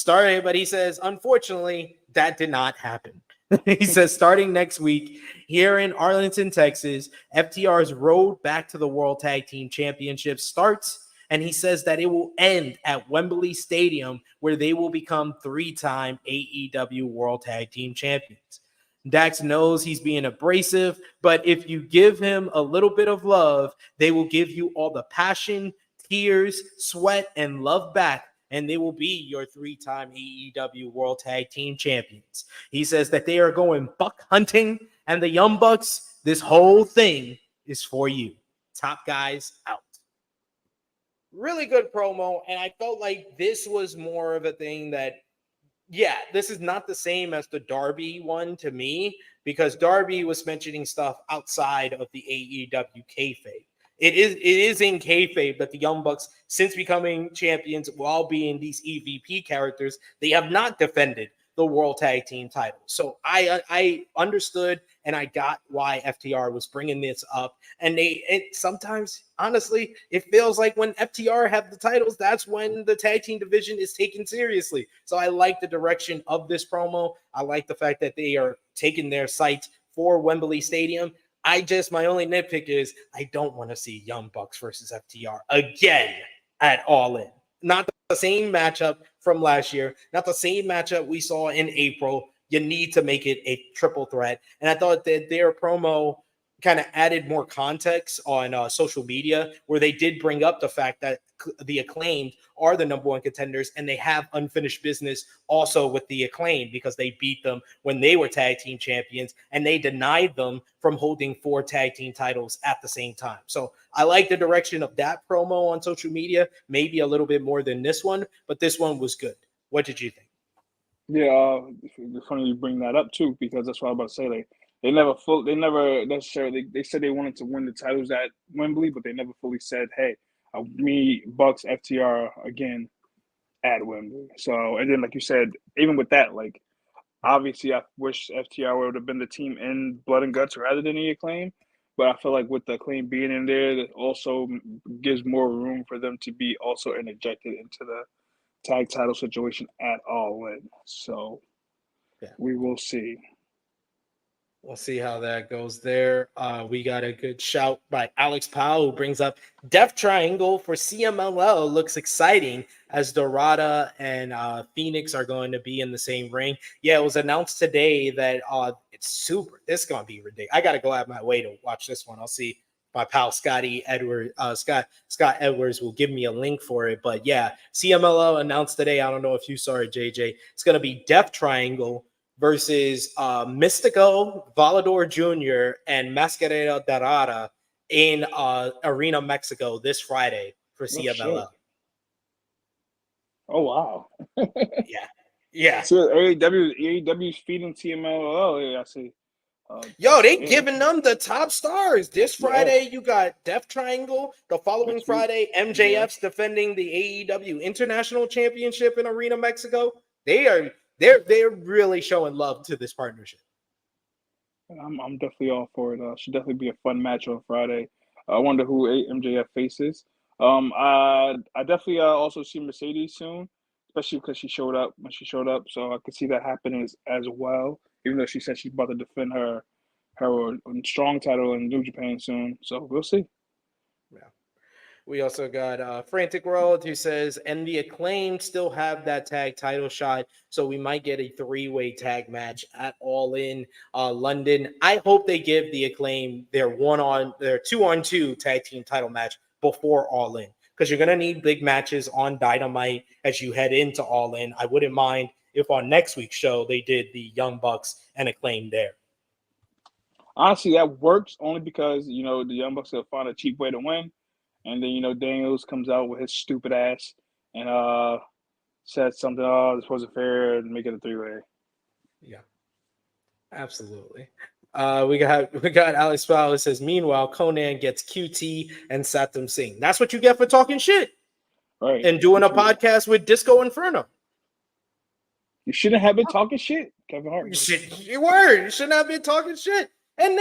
But he says, unfortunately, that did not happen. He says, starting next week here in Arlington, Texas, FTR's road back to the World Tag Team Championship starts, and he says that it will end at Wembley Stadium, where they will become 3-time AEW World Tag Team Champions. Dax knows he's being abrasive, but if you give him a little bit of love, they will give you all the passion, tears, sweat, and love back, and they will be your 3-time AEW World Tag Team Champions. He says that they are going buck hunting, and the Young Bucks, this whole thing is for you. Top guys out. Really good promo, and I felt like this was more of a thing that, yeah, this is not the same as the Darby one to me, because Darby was mentioning stuff outside of the AEW kayfabe. It is in kayfabe that the Young Bucks, since becoming champions while being these EVP characters, they have not defended the World Tag Team title. So I understood and I got why FTR was bringing this up. And sometimes, honestly, it feels like when FTR have the titles, that's when the tag team division is taken seriously. So I like the direction of this promo. I like the fact that they are taking their sights for Wembley Stadium. My only nitpick is I don't want to see Young Bucks versus FTR again at Allin. Not the same matchup from last year, not the same matchup we saw in April. You need to make it a triple threat. And I thought that their promo kind of added more context on social media, where they did bring up the fact that the Acclaimed are the number 1 contenders, and they have unfinished business also with the Acclaimed because they beat them when they were tag team champions, and they denied them from holding 4 tag team titles at the same time. So I like the direction of that promo on social media, maybe a little bit more than this one, but this one was good. What did you think? Yeah, it's funny you bring that up too, because that's what I was about to say. Like, they never necessarily, they said they wanted to win the titles at Wembley, but they never fully said, hey, me, Bucks, FTR again at Wembley. So, and then like you said, even with that, like, obviously I wish FTR would have been the team in Blood and Guts rather than the Acclaim, but I feel like with the Acclaim being in there, that also gives more room for them to be also interjected into the tag title situation at Allin. So yeah, we will see. We'll see how that goes there. We got a good shout by Alex Powell, who brings up Death Triangle for CMLL. Looks exciting as Dorada and Phoenix are going to be in the same ring. Yeah, it was announced today that it's super. This is going to be ridiculous. I got to go out of my way to watch this one. I'll see my pal Scott Edwards will give me a link for it. But yeah, CMLL announced today. I don't know if you saw it, JJ. It's going to be Death Triangle versus Mystico, Volador Jr., and Mascarada Dorada in Arena, Mexico this Friday for CMLL. Oh, wow. Yeah. So AEW's feeding TMLL. Yeah, I see. Yo, they giving them the top stars. This Friday, you got Death Triangle. The following Friday, MJF's defending the AEW International Championship in Arena, Mexico. They're really showing love to this partnership. I'm definitely all for it. Should definitely be a fun match on Friday. I wonder who MJF faces. I definitely also see Mercedes soon, especially because she showed up when she showed up. So I could see that happening as well. Even though she said she's about to defend her strong title in New Japan soon. So we'll see. Yeah. We also got Frantic World, who says, and the Acclaimed still have that tag title shot, so we might get a 3-way tag match at All In London. I hope they give the Acclaimed their 2-on-2 tag team title match before All In, because you're gonna need big matches on Dynamite as you head into All In. I wouldn't mind if on next week's show they did the Young Bucks and Acclaimed there. Honestly, that works only because the Young Bucks will find a cheap way to win. And then, Daniels comes out with his stupid ass and says something, this wasn't fair, and make it a 3-way. Yeah, absolutely. We got Alex Powell who says, meanwhile, Conan gets QT and Satam Singh. That's what you get for talking shit. Right. And doing a podcast with Disco Inferno. You shouldn't have been talking shit, Kevin Hart. You shouldn't have been talking shit. And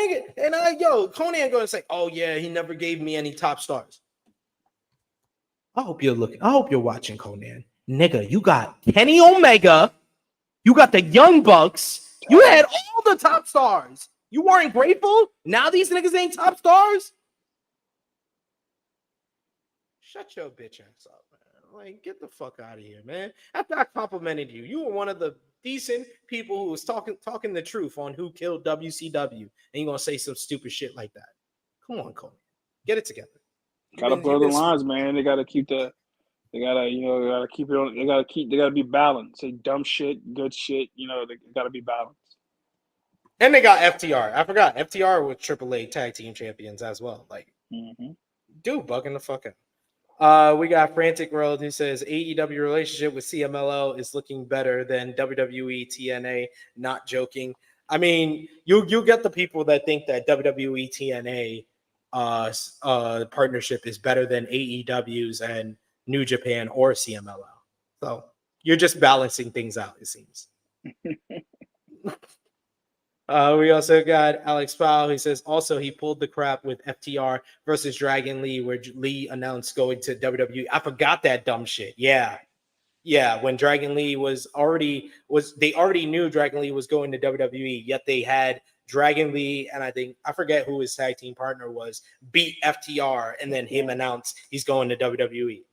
Conan going to say, oh yeah, he never gave me any top stars. I hope you're watching, Conan. Nigga, you got Kenny Omega. You got the Young Bucks. You had all the top stars. You weren't grateful? Now these niggas ain't top stars? Shut your bitch ass up, man. Like, get the fuck out of here, man. After I complimented you, you were one of the decent people who was talking the truth on who killed WCW. And you're going to say some stupid shit like that. Come on, Conan. Get it together. Gotta blur the lines, man. They gotta keep they gotta keep it on. They gotta be balanced. Say dumb shit, good shit. They gotta be balanced. And they got FTR. I forgot FTR with AAA tag team champions as well. Like, dude, bugging the fuck out. We got Frantic World who says AEW relationship with CMLL is looking better than WWE TNA. Not joking. I mean, you get the people that think that WWE TNA partnership is better than AEW's and New Japan or CMLL. So you're just balancing things out, it seems. We also got Alex Powell who says also he pulled the crap with FTR versus Dragon Lee, where Lee announced going to WWE. I forgot that dumb shit. Yeah. When Dragon Lee they already knew Dragon Lee was going to WWE, yet they had Dragon Lee, and I forget who his tag team partner was, beat FTR, and then him announced he's going to WWE.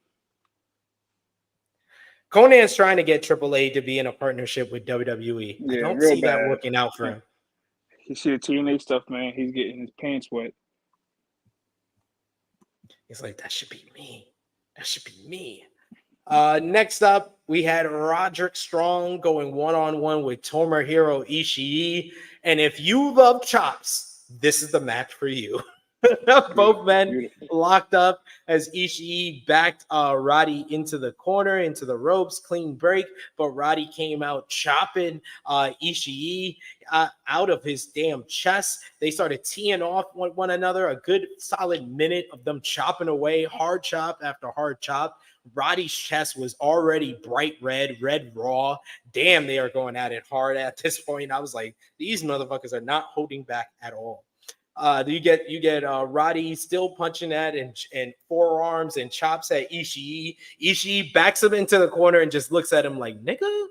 Conan's trying to get AAA to be in a partnership with WWE. Yeah, I don't real see bad. that working out for him. You see the TNA stuff, man. He's getting his pants wet. He's like, that should be me. That should be me. Next up, we had Roderick Strong going one-on-one with Tomohiro Ishii. And if you love chops, this is the match for you. Both men locked up as Ishii backed Roddy into the corner, into the ropes, clean break. But Roddy came out chopping Ishii out of his damn chest. They started teeing off one another, a good solid minute of them chopping away, hard chop after hard chop. Roddy's chest was already bright red raw. Damn, they are going at it hard at this point. I was like, these motherfuckers are not holding back at all. You get Roddy still punching at and forearms and chops at Ishii. Ishii backs him into the corner and just looks at him like, nigga,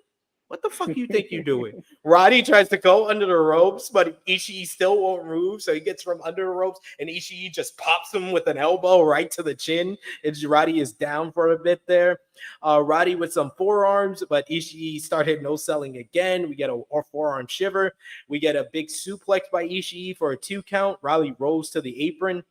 what the fuck you think you doing? Roddy tries to go under the ropes, but Ishii still won't move. So he gets from under the ropes and Ishii just pops him with an elbow right to the chin. And Roddy is down for a bit there. Roddy with some forearms, but Ishii started no selling again. We get a forearm shiver. We get a big suplex by Ishii for a 2 count. Roddy rolls to the apron.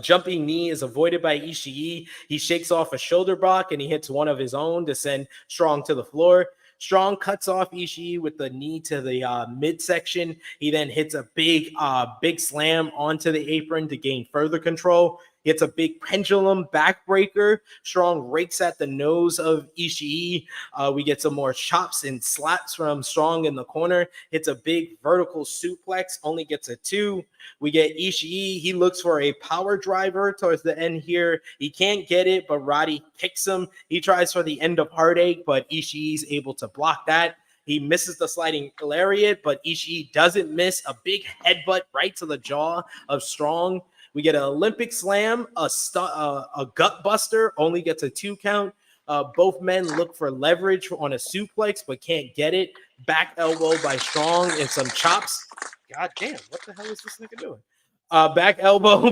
Jumping knee is avoided by Ishii. He shakes off a shoulder block and he hits one of his own to send Strong to the floor. Strong cuts off Ishii with the knee to the midsection. He then hits a big slam onto the apron to gain further control. Hits a big pendulum backbreaker. Strong rakes at the nose of Ishii. We get some more chops and slaps from Strong in the corner. Hits a big vertical suplex. Only gets a 2. We get Ishii. He looks for a power driver towards the end here. He can't get it, but Roddy kicks him. He tries for the end of Heartache, but Ishii's able to block that. He misses the sliding lariat, but Ishii doesn't miss. A big headbutt right to the jaw of Strong. We get an Olympic slam, a gut buster, only gets a 2 count. Both men look for leverage on a suplex, but can't get it. Back elbow by Strong and some chops. God damn, what the hell is this nigga doing? Back elbow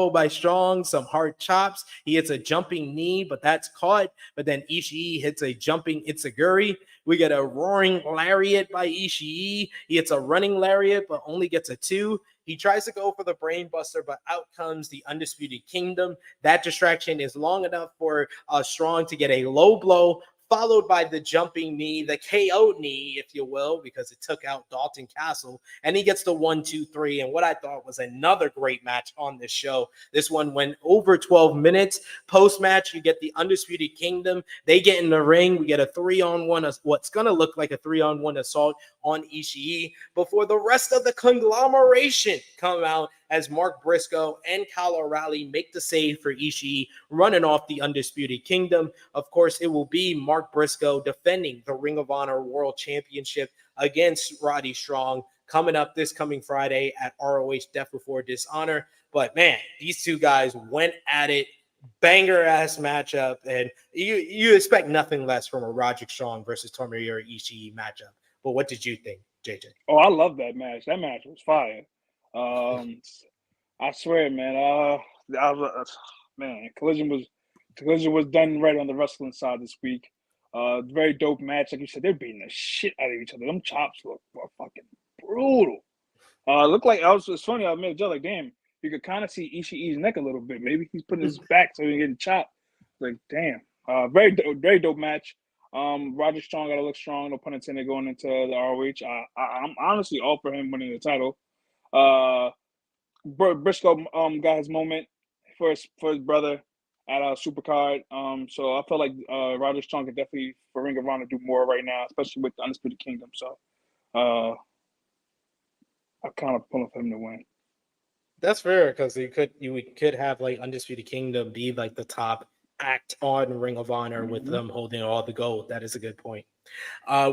by Strong, some hard chops. He hits a jumping knee, but that's caught. But then Ishii hits a jumping Itziguri. We get a roaring lariat by Ishii. He hits a running lariat, but only gets a 2. He tries to go for the brain buster, but out comes the Undisputed Kingdom. That distraction is long enough for Strong to get a low blow, followed by the jumping knee, the KO knee, if you will, because it took out Dalton Castle. And he gets the 1, 2, 3. And what I thought was another great match on this show. This one went over 12 minutes. Post-match, you get the Undisputed Kingdom. They get in the ring. We get a 3-on-1, what's going to look like a 3-on-1 assault on Ishii before the rest of the conglomeration come out as Mark Briscoe and Kyle O'Reilly make the save for Ishii, running off the Undisputed Kingdom. Of course, it will be Mark Briscoe defending the Ring of Honor World Championship against Roddy Strong coming up this coming Friday at ROH Death Before Dishonor. But man, these two guys went at it. Banger ass matchup, and you expect nothing less from a Roderick Strong versus Tomohiro Ishii matchup. But what did you think, JJ? Oh, I love that match. That match was fire. I swear, man. Collision was done right on the wrestling side this week. Very dope match. Like you said, they're beating the shit out of each other. Them chops were fucking brutal. Looked like it's funny. I made a joke like, damn, you could kind of see Ishii's neck a little bit. Maybe he's putting his back so he getting chopped. Like, damn. Very dope match. Roger Strong got to look strong, no pun intended, going into the ROH. I'm honestly all for him winning the title. Briscoe got his moment for his brother at a Supercard. So I feel like Roger Strong could definitely, for Ring of Honor, do more right now, especially with the Undisputed Kingdom. So I'm kind of pulling for him to win. That's fair, because you could have like Undisputed Kingdom be like the top act on Ring of Honor with them holding all the gold. That is a good point.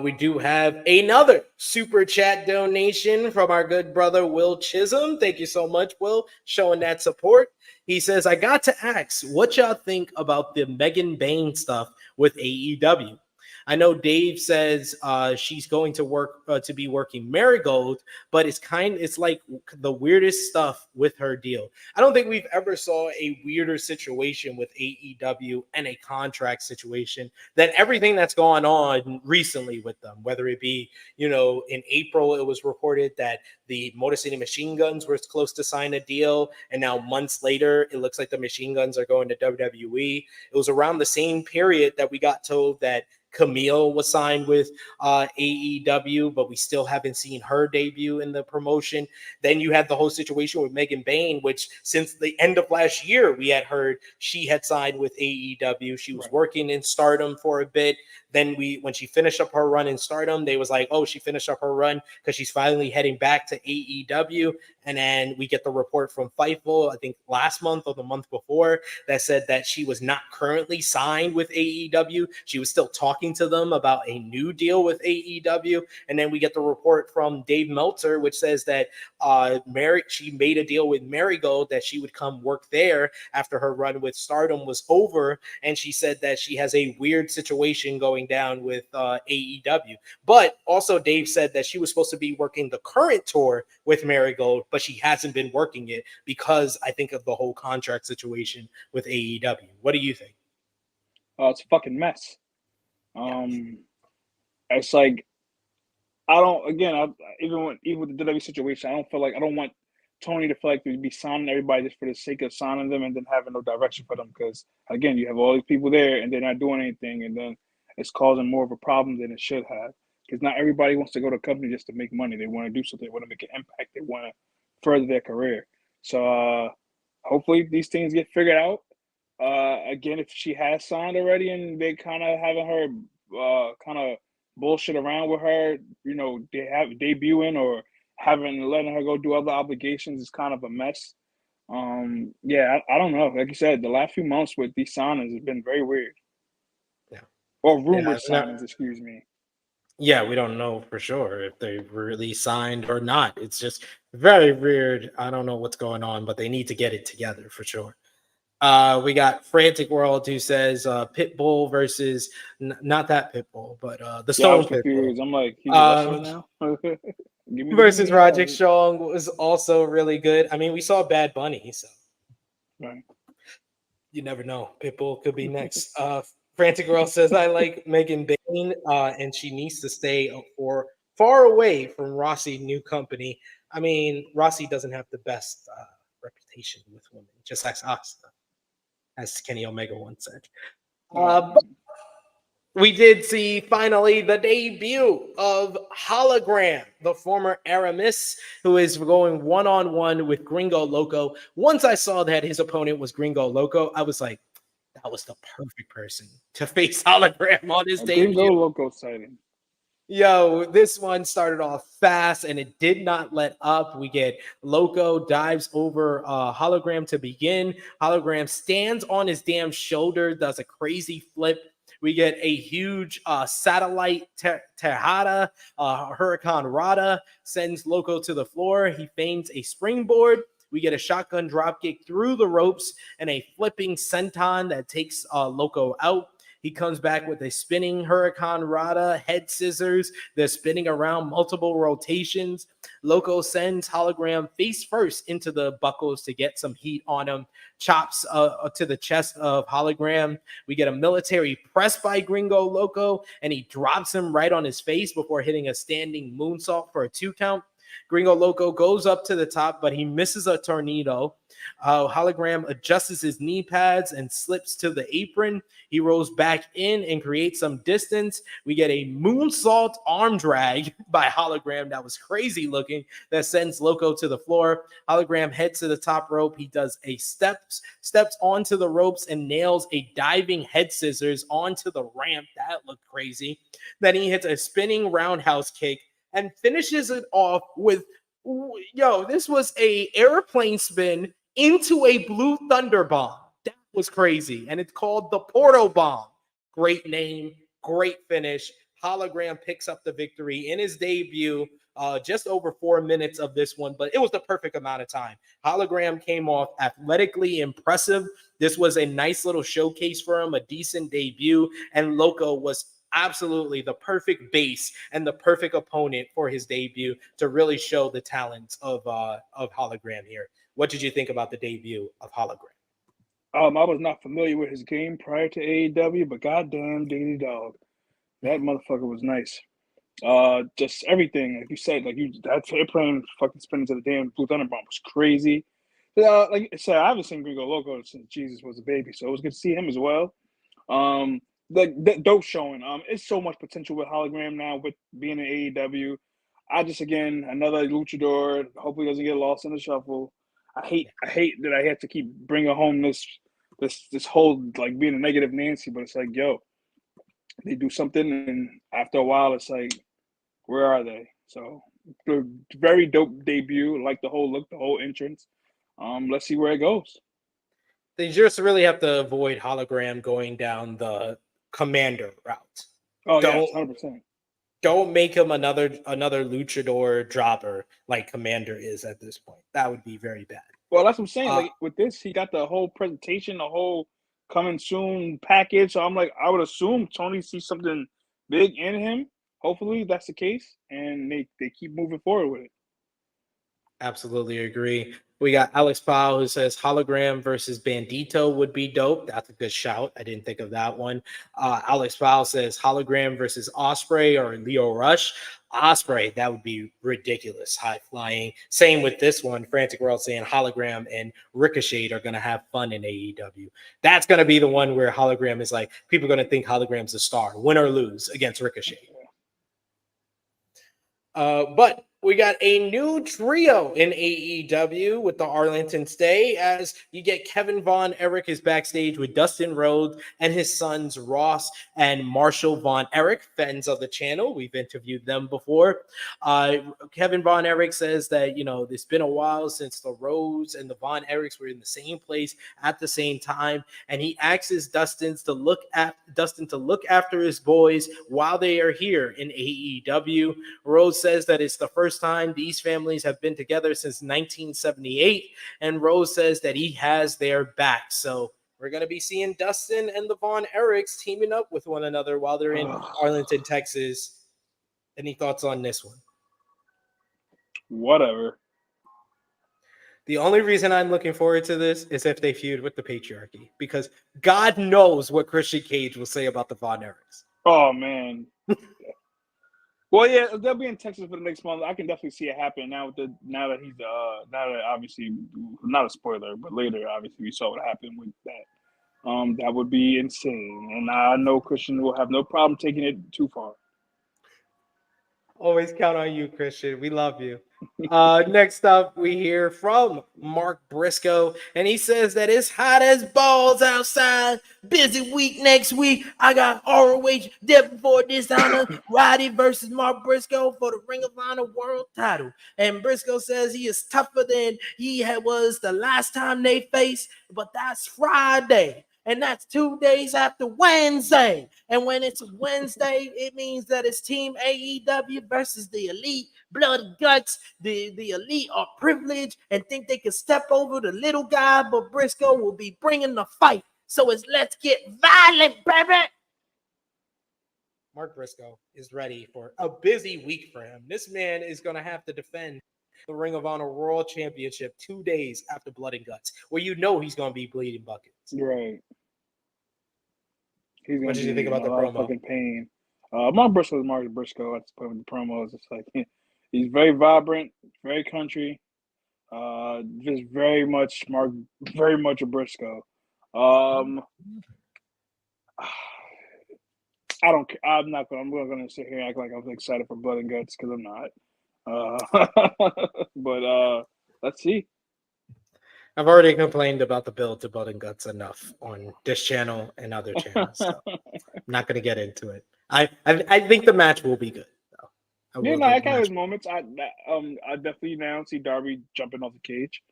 We do have another super chat donation from our good brother Will Chisholm. Thank you so much, Will, showing that support. He says, I got to ask what y'all think about the Megan Bayne stuff with AEW. I know Dave says she's going to work to be working Marigold, but it's like the weirdest stuff with her deal. I don't think we've ever saw a weirder situation with AEW and a contract situation than everything that's gone on recently with them, whether it be, in April, it was reported that the Motor City Machine Guns were close to sign a deal. And now months later, it looks like the Machine Guns are going to WWE. It was around the same period that we got told that Camille was signed with AEW, but we still haven't seen her debut in the promotion. Then you had the whole situation with Megan Bayne, which since the end of last year, we had heard she had signed with AEW. She was working in Stardom for a bit. Then when she finished up her run in Stardom, they was like, oh, she finished up her run because she's finally heading back to AEW. And then we get the report from Fightful, I think last month or the month before, that said that she was not currently signed with AEW. She was still talking to them about a new deal with AEW. And then we get the report from Dave Meltzer, which says that she made a deal with Marigold that she would come work there after her run with Stardom was over. And she said that she has a weird situation going down with AEW. But also Dave said that she was supposed to be working the current tour with Marigold, but she hasn't been working it because I think of the whole contract situation with AEW. What do you think? It's a fucking mess. It's like even with the WWE situation, I don't want Tony to feel like to be signing everybody just for the sake of signing them and then having no direction for them. Because again, you have all these people there and they're not doing anything, and then it's causing more of a problem than it should have. Because not everybody wants to go to a company just to make money. They want to do something. They want to make an impact. They want to further their career. So hopefully these things get figured out. Again, if she has signed already and they kind of having her kind of bullshit around with her, they have debuting or letting her go do other obligations is kind of a mess. I don't know. Like you said, the last few months with these signings has been very weird. Yeah. Or rumored signings, excuse me. Yeah, we don't know for sure if they really signed or not. It's just very weird. I don't know what's going on, but they need to get it together for sure. We got Frantic World who says Pitbull versus not that Pitbull, but the Yeah, I Stone was Pitbull confused. I'm like, he's a wrestler um, now. give me versus the Roderick Strong was also really good. I mean, we saw Bad Bunny, so Right. you never know. Pitbull could be next. Frantic Girl says I like Megan Bain, and she needs to stay for far away from Rossi new company. I mean, Rossi doesn't have the best reputation with women, just like Asuka, as Kenny Omega once said. But we did see finally the debut of Hologram, the former Aramis, who is going one-on-one with Gringo Loco. Once I saw that his opponent was Gringo Loco, I was like, that was the perfect person to face Hologram on his Gringo debut. Loco sighting. Yo, this one started off fast and it did not let up. We get Loco dives over Hologram to begin. Hologram stands on his damn shoulder, does a crazy flip. We get a huge satellite Tejada, Hurricane Rada, sends Loco to the floor. He feigns a springboard. We get a shotgun dropkick through the ropes and a flipping senton that takes Loco out. He comes back with a spinning Hurricane Rada, head scissors. They're spinning around multiple rotations. Loco sends Hologram face first into the buckles to get some heat on him. Chops to the chest of Hologram. We get a military press by Gringo Loco, and he drops him right on his face before hitting a standing moonsault for a 2 count. Gringo Loco goes up to the top, but he misses a tornado. Hologram adjusts his knee pads and slips to the apron. He rolls back in and creates some distance. We get a moonsault arm drag by Hologram that was crazy looking that sends Loco to the floor. Hologram heads to the top rope. He does a steps onto the ropes and nails a diving head scissors onto the ramp. That looked crazy. Then he hits a spinning roundhouse kick and finishes it off with, this was a airplane spin into a blue thunder bomb. That was crazy. And it's called the Porto Bomb. Great name, great finish. Hologram picks up the victory in his debut. Just over 4 minutes of this one, but it was the perfect amount of time. Hologram came off athletically impressive. This was a nice little showcase for him, a decent debut, and Loco was absolutely the perfect base and the perfect opponent for his debut to really show the talents of Hologram here. What did you think about the debut of Hologram? I was not familiar with his game prior to AEW, but goddamn Daily Dog, that motherfucker was nice. Just everything, like you said, that airplane fucking spinning to the damn Blue Thunder Bomb was crazy. Like I said, I haven't seen Gringo Loco since Jesus was a baby, so it was good to see him as well. Dope showing. It's so much potential with Hologram now with being in AEW. Again, another luchador. Hopefully, doesn't get lost in the shuffle. I hate that I have to keep bringing home this whole like being a negative Nancy, but it's like, yo, they do something, and after a while, it's like, where are they? So, very dope debut. Like the whole look, the whole entrance. Let's see where it goes. They just really have to avoid Hologram going down the Commander route. Oh, yeah, 100%. Don't make him another luchador dropper like Commander is at this point. That would be very bad. Well, that's what I'm saying. Like with this, he got the whole presentation, the whole coming soon package. So I'm like, I would assume Tony sees something big in him. Hopefully that's the case, and they keep moving forward with it. Absolutely agree. We got Alex Powell who says Hologram versus Bandito would be dope. That's a good shout. I didn't think of that one. Alex Powell says Hologram versus Osprey or Leo Rush. Osprey, that would be ridiculous. High flying. Same with this one. Frantic World saying Hologram and Ricochet are going to have fun in AEW. That's going to be the one where Hologram is like, people are going to think Hologram's a star, win or lose against Ricochet. But We got a new trio in AEW with the Arlington stay, as you get Kevin Von Erich is backstage with Dustin Rhodes and his sons Ross and Marshall Von Erich, fans of the channel. We've interviewed them before. Kevin Von Erich says that, it's been a while since the Rhodes and the Von Erichs were in the same place at the same time, and he asks Dustin to look after his boys while they are here in AEW. Rhodes says that it's the first time these families have been together since 1978, and Rose says that he has their back. So we're going to be seeing Dustin and the Von Erichs teaming up with one another while they're in Arlington, Texas. Any thoughts on this one? Whatever. The only reason I'm looking forward to this is if they feud with the Patriarchy, because God knows what Christian Cage will say about the Von Erichs. Oh, man. Well, yeah, they'll be in Texas for the next month. I can definitely see it happen now that obviously, not a spoiler, but later obviously we saw what happened with that. That would be insane, and I know Christian will have no problem taking it too far. Always count on you, Christian. We love you. Next up, we hear from Mark Briscoe, and he says that it's hot as balls outside. Busy week next week. I got ROH Death Before Dishonor, Roddy versus Mark Briscoe for the Ring of Honor World title. And Briscoe says he is tougher than he was the last time they faced, but that's Friday. And that's 2 days after Wednesday. And when it's Wednesday, it means that it's Team AEW versus the Elite. Blood and guts. The Elite are privileged and think they can step over the little guy, but Briscoe will be bringing the fight. So let's get violent, baby. Mark Briscoe is ready for a busy week for him. This man is going to have to defend the Ring of Honor World Championship 2 days after Blood and Guts, where he's going to be bleeding buckets. Right. What did you think about the promo? Fucking pain. Mark Briscoe is Mark Briscoe. At this point with the promos, it's like he's very vibrant, very country. Just very much a Briscoe. I'm gonna sit here and act like I'm excited for Blood and Guts because I'm not. But let's see. I've already complained about the build to Blood and Guts enough on this channel and other channels. So I'm not going to get into it. I think the match will be good. Though. I kind of his moments. I definitely now see Darby jumping off the cage.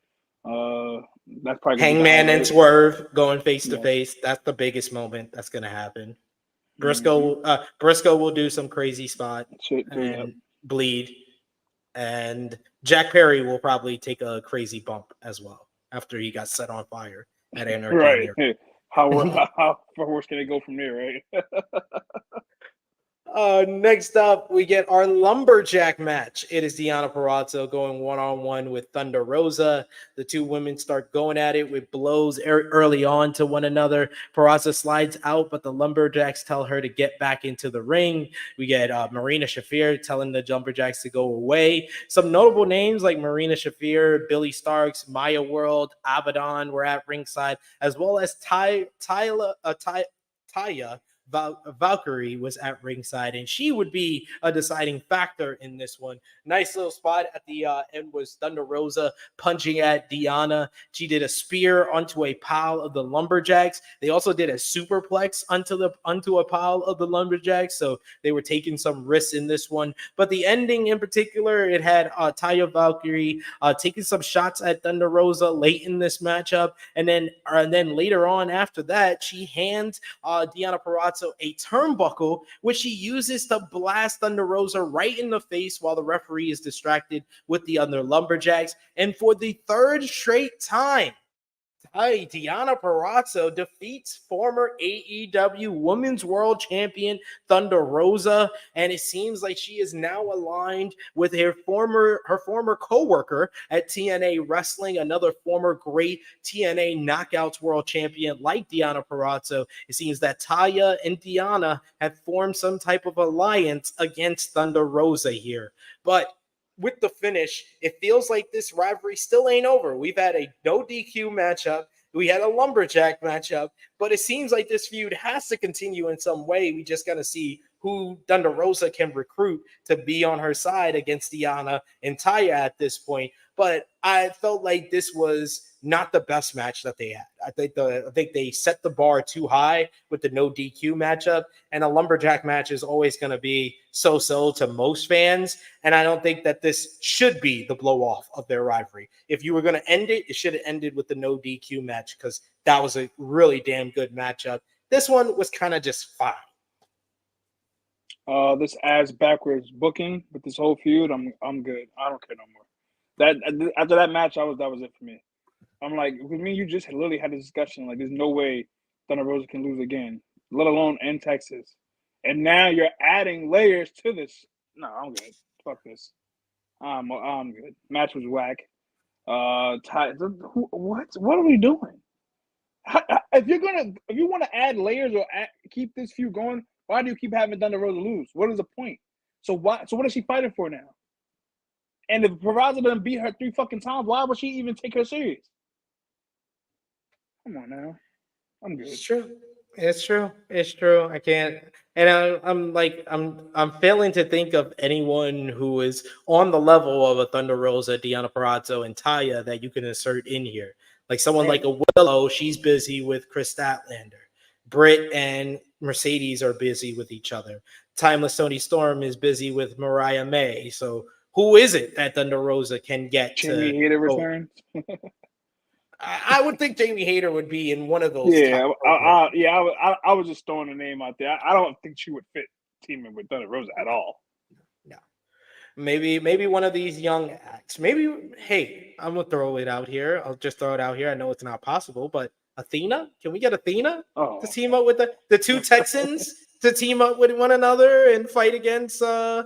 That's probably Hangman and Swerve going face to face. That's the biggest moment that's going to happen. Briscoe will do some crazy spot and bleed, and Jack Perry will probably take a crazy bump as well after he got set on fire at Anarchy. Right. How far worse can it go from there, right? Next up, we get our lumberjack match. It is Deonna Purrazzo going one-on-one with Thunder Rosa. The two women start going at it with blows early on to one another. Purrazzo slides out, but the lumberjacks tell her to get back into the ring. We get Marina Shafir telling the lumberjacks to go away. Some notable names like Marina Shafir, Billy Starks, Maya World, Abaddon were at ringside, as well as Taya Valkyrie was at ringside, and she would be a deciding factor in this one. Nice little spot at the end was Thunder Rosa punching at Deonna. She did a spear onto a pile of the lumberjacks. They also did a superplex onto a pile of the lumberjacks, so they were taking some risks in this one. But the ending in particular, it had Taya Valkyrie taking some shots at Thunder Rosa late in this matchup, and then later on after that, she hands Deonna Purrazzo a turnbuckle, which she uses to blast Thunder Rosa right in the face while the referee is distracted with the other lumberjacks. And for the third straight time, Deonna Purrazzo defeats former AEW Women's World Champion Thunder Rosa, and it seems like she is now aligned with her former co-worker at TNA Wrestling, another former great TNA Knockouts World Champion like Deonna Purrazzo. It seems that Taya and Deonna have formed some type of alliance against Thunder Rosa here, but with the finish, it feels like this rivalry still ain't over. We've had a no DQ matchup, We had a lumberjack matchup, but it seems like this feud has to continue in some way. We just got to see who Thunder Rosa can recruit to be on her side against Deonna and Taya at this point. But I felt like this was not the best match that they had. I think they set the bar too high with the no DQ matchup, and a lumberjack match is always going to be so-so to most fans. And I don't think that this should be the blow off of their rivalry. If you were going to end it, it should have ended with the no DQ match because that was a really damn good matchup. This one was kind of just fine. This ass backwards booking with this whole feud, I'm good. I don't care no more. That after that match, that was it for me. I'm like, with me, you just literally had a discussion. Like, there's no way Thunder Rosa can lose again, let alone in Texas. And now you're adding layers to this. No, I'm good. Fuck this. I'm good. Match was whack. What are we doing? If you want to add layers or keep this feud going, why do you keep having Thunder Rosa lose? What is the point? So what is she fighting for now? And if Peraza doesn't beat her 3 fucking times, why would she even take her serious? Come on now. I'm good. It's true. I can't. And I'm failing to think of anyone who is on the level of a Thunder Rosa, Deonna Purrazzo, and Taya that you can insert in here. Like someone like a Willow, she's busy with Chris Statlander. Britt and Mercedes are busy with each other. Timeless Tony Storm is busy with Mariah May. So who is it that Thunder Rosa can get Jamie Hayter returns? I would think Jamie Hayter would be in one of those. Yeah, I was just throwing a name out there. I don't think she would fit teaming with Thunder Rosa at all. No, maybe one of these young acts. Maybe, hey, I'm gonna throw it out here. I'll just throw it out here. I know it's not possible, but Athena, can we get Athena to team up with the 2 Texans to team up with one another and fight against Deonna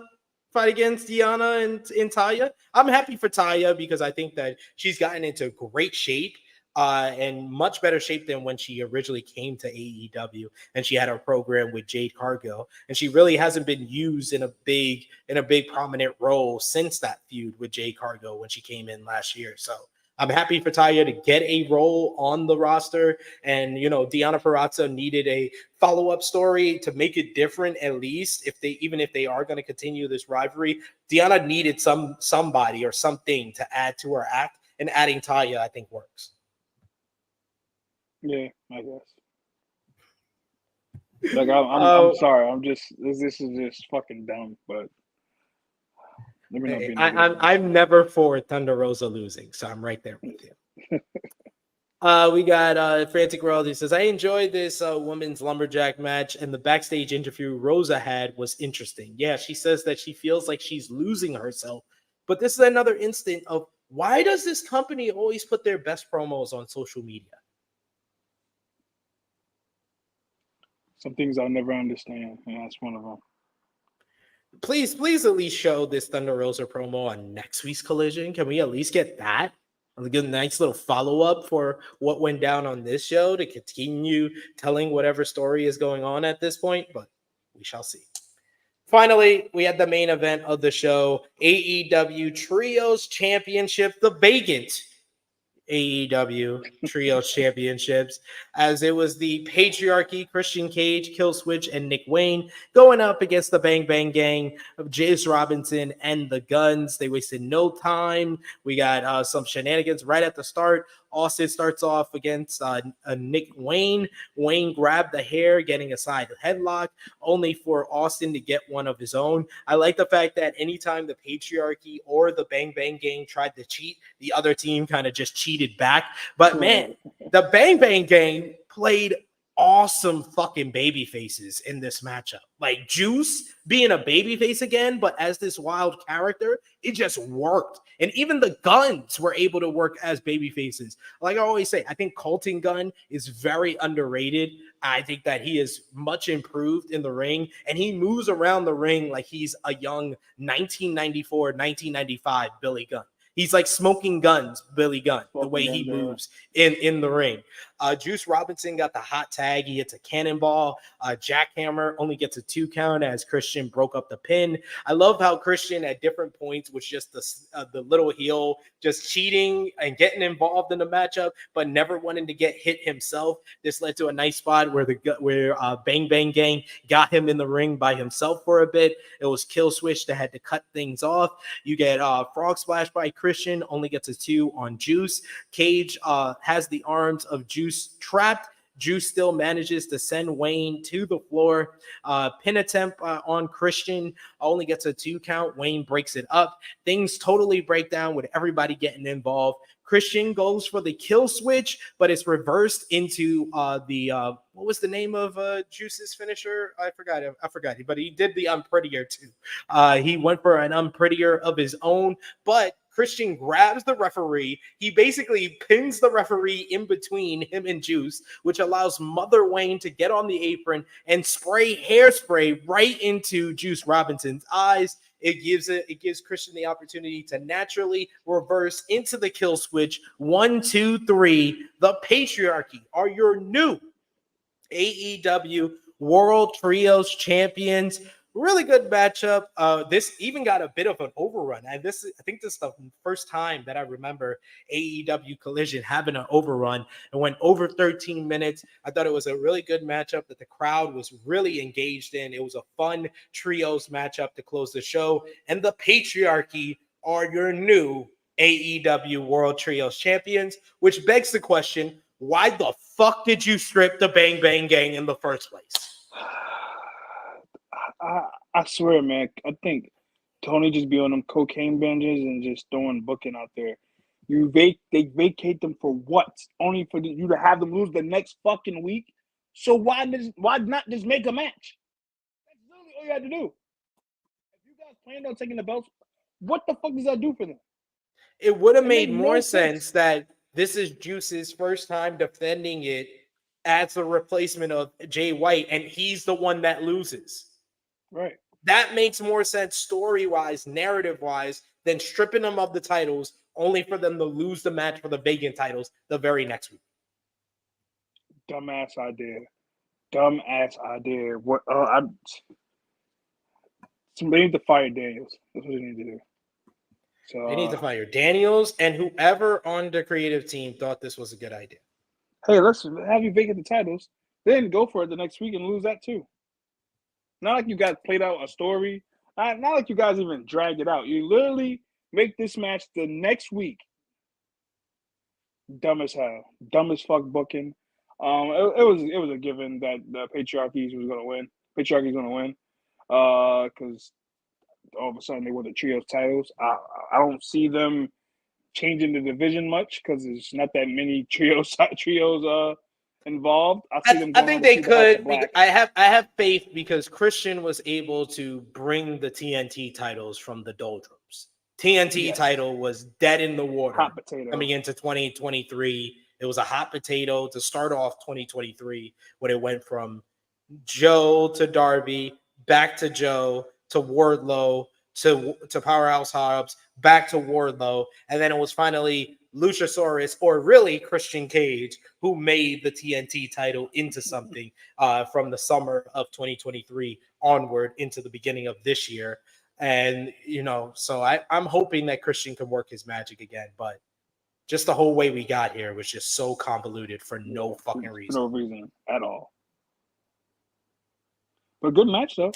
and Taya? I'm happy for Taya because I think that she's gotten into great shape. And much better shape than when she originally came to AEW and she had her program with Jade Cargill, and she really hasn't been used in a big prominent role since that feud with Jade Cargill when she came in last year. So I'm happy for Taya to get a role on the roster, and Deonna Purrazzo needed a follow-up story to make it different. At least if they are going to continue this rivalry, Deonna needed somebody or something to add to her act, and adding Taya I think works. Yeah, I guess. Like I'm sorry. This is just fucking dumb. But let me know. I'm never for Thunder Rosa losing, so I'm right there with you. We got Frantic World. He says, I enjoyed this women's lumberjack match, and the backstage interview Rosa had was interesting. Yeah, she says that she feels like she's losing herself, but this is another instant of why does this company always put their best promos on social media? Some things I'll never understand, and that's one of them. Please at least show this Thunder Rosa promo on next week's Collision. Can we at least get that? I'll get a nice little follow-up for what went down on this show to continue telling whatever story is going on at this point, but we shall see. Finally, we had the main event of the show, AEW Trios Championship, the vacant AEW Trios Championships, as it was the Patriarchy, Christian Cage, Killswitch, and Nick Wayne going up against the Bang Bang Gang of Jace Robinson and the Guns. They wasted no time. We got some shenanigans right at the start. Austin starts off against Nick Wayne. Wayne grabbed the hair, getting a side headlock, only for Austin to get one of his own. I like the fact that anytime the Patriarchy or the Bang Bang Gang tried to cheat, the other team kind of just cheated back. But man, the Bang Bang Gang played awesome fucking baby faces in this matchup. Like Juice being a baby face again, but as this wild character, it just worked. And even the Guns were able to work as baby faces. Like I always say, I think Colton Gunn is very underrated. I think that he is much improved in the ring, and he moves around the ring like he's a young 1994, 1995 Billy Gunn. He's like smoking guns, Billy Gunn, the Smoking way he guns, yeah. moves in the ring. Juice Robinson got the hot tag. He hits a cannonball. Jackhammer only gets a 2 count as Christian broke up the pin. I love how Christian at different points was just the little heel, just cheating and getting involved in the matchup, but never wanting to get hit himself. This led to a nice spot where Bang Bang Gang got him in the ring by himself for a bit. It was Kill Switch that had to cut things off. You get Frog Splash by Christian, only gets a 2 on Juice. Cage has the arms of Juice trapped. Juice still manages to send Wayne to the floor. Pin attempt on Christian only gets a 2 count. Wayne breaks it up. Things totally break down with everybody getting involved. Christian goes for the kill switch, but it's reversed into what was the name of Juice's finisher? I forgot, but he did the unprettier too. He went for an unprettier of his own, but Christian grabs the referee. He basically pins the referee in between him and Juice, which allows Mother Wayne to get on the apron and spray hairspray right into Juice Robinson's eyes. It gives Christian the opportunity to naturally reverse into the kill switch. 1, 2, 3. The Patriarchy are your new AEW World Trios Champions. Really good matchup. This even got a bit of an overrun. And I think this is the first time that I remember AEW Collision having an overrun and went over 13 minutes. I thought it was a really good matchup that the crowd was really engaged in. It was a fun trios matchup to close the show. And the Patriarchy are your new AEW World Trios Champions, which begs the question, why the fuck did you strip the Bang Bang Gang in the first place? I swear, man. I think Tony just be on them cocaine binges and just throwing booking out there. They vacate them for what? Only for you to have them lose the next fucking week. So why not just make a match? That's literally all you had to do. If you guys planned on taking the belts, what the fuck does that do for them? It would have made more sense that this is Juice's first time defending it as a replacement of Jay White, and he's the one that loses. Right. That makes more sense story-wise, narrative-wise, than stripping them of the titles only for them to lose the match for the vacant titles the very next week. Dumbass idea. What? They need to fire Daniels. That's what they need to do. So They need to fire Daniels and whoever on the creative team thought this was a good idea. Hey, let's have you vacate the titles, then go for it the next week and lose that too. Not like you guys played out a story. Not like you guys even dragged it out. You literally make this match the next week. Dumb as hell. Dumb as fuck booking. It was a given that the Patriarchy was going to win. Patriarchy is going to win. Because all of a sudden they won the trios titles. I don't see them changing the division much because there's not that many trios involved. I think they could. I have faith because Christian was able to bring the TNT titles from the doldrums. TNT title was dead in the water. Hot potato. Coming into 2023. It was a hot potato to start off 2023 when it went from Joe to Darby, back to Joe to Wardlow to Powerhouse Hobbs, back to Wardlow, and then it was finally Luchasaurus, or really Christian Cage, who made the TNT title into something from the summer of 2023 onward into the beginning of this year. And, so I'm hoping that Christian can work his magic again, but just the whole way we got here was just so convoluted for no fucking reason. For no reason at all. But good match, though.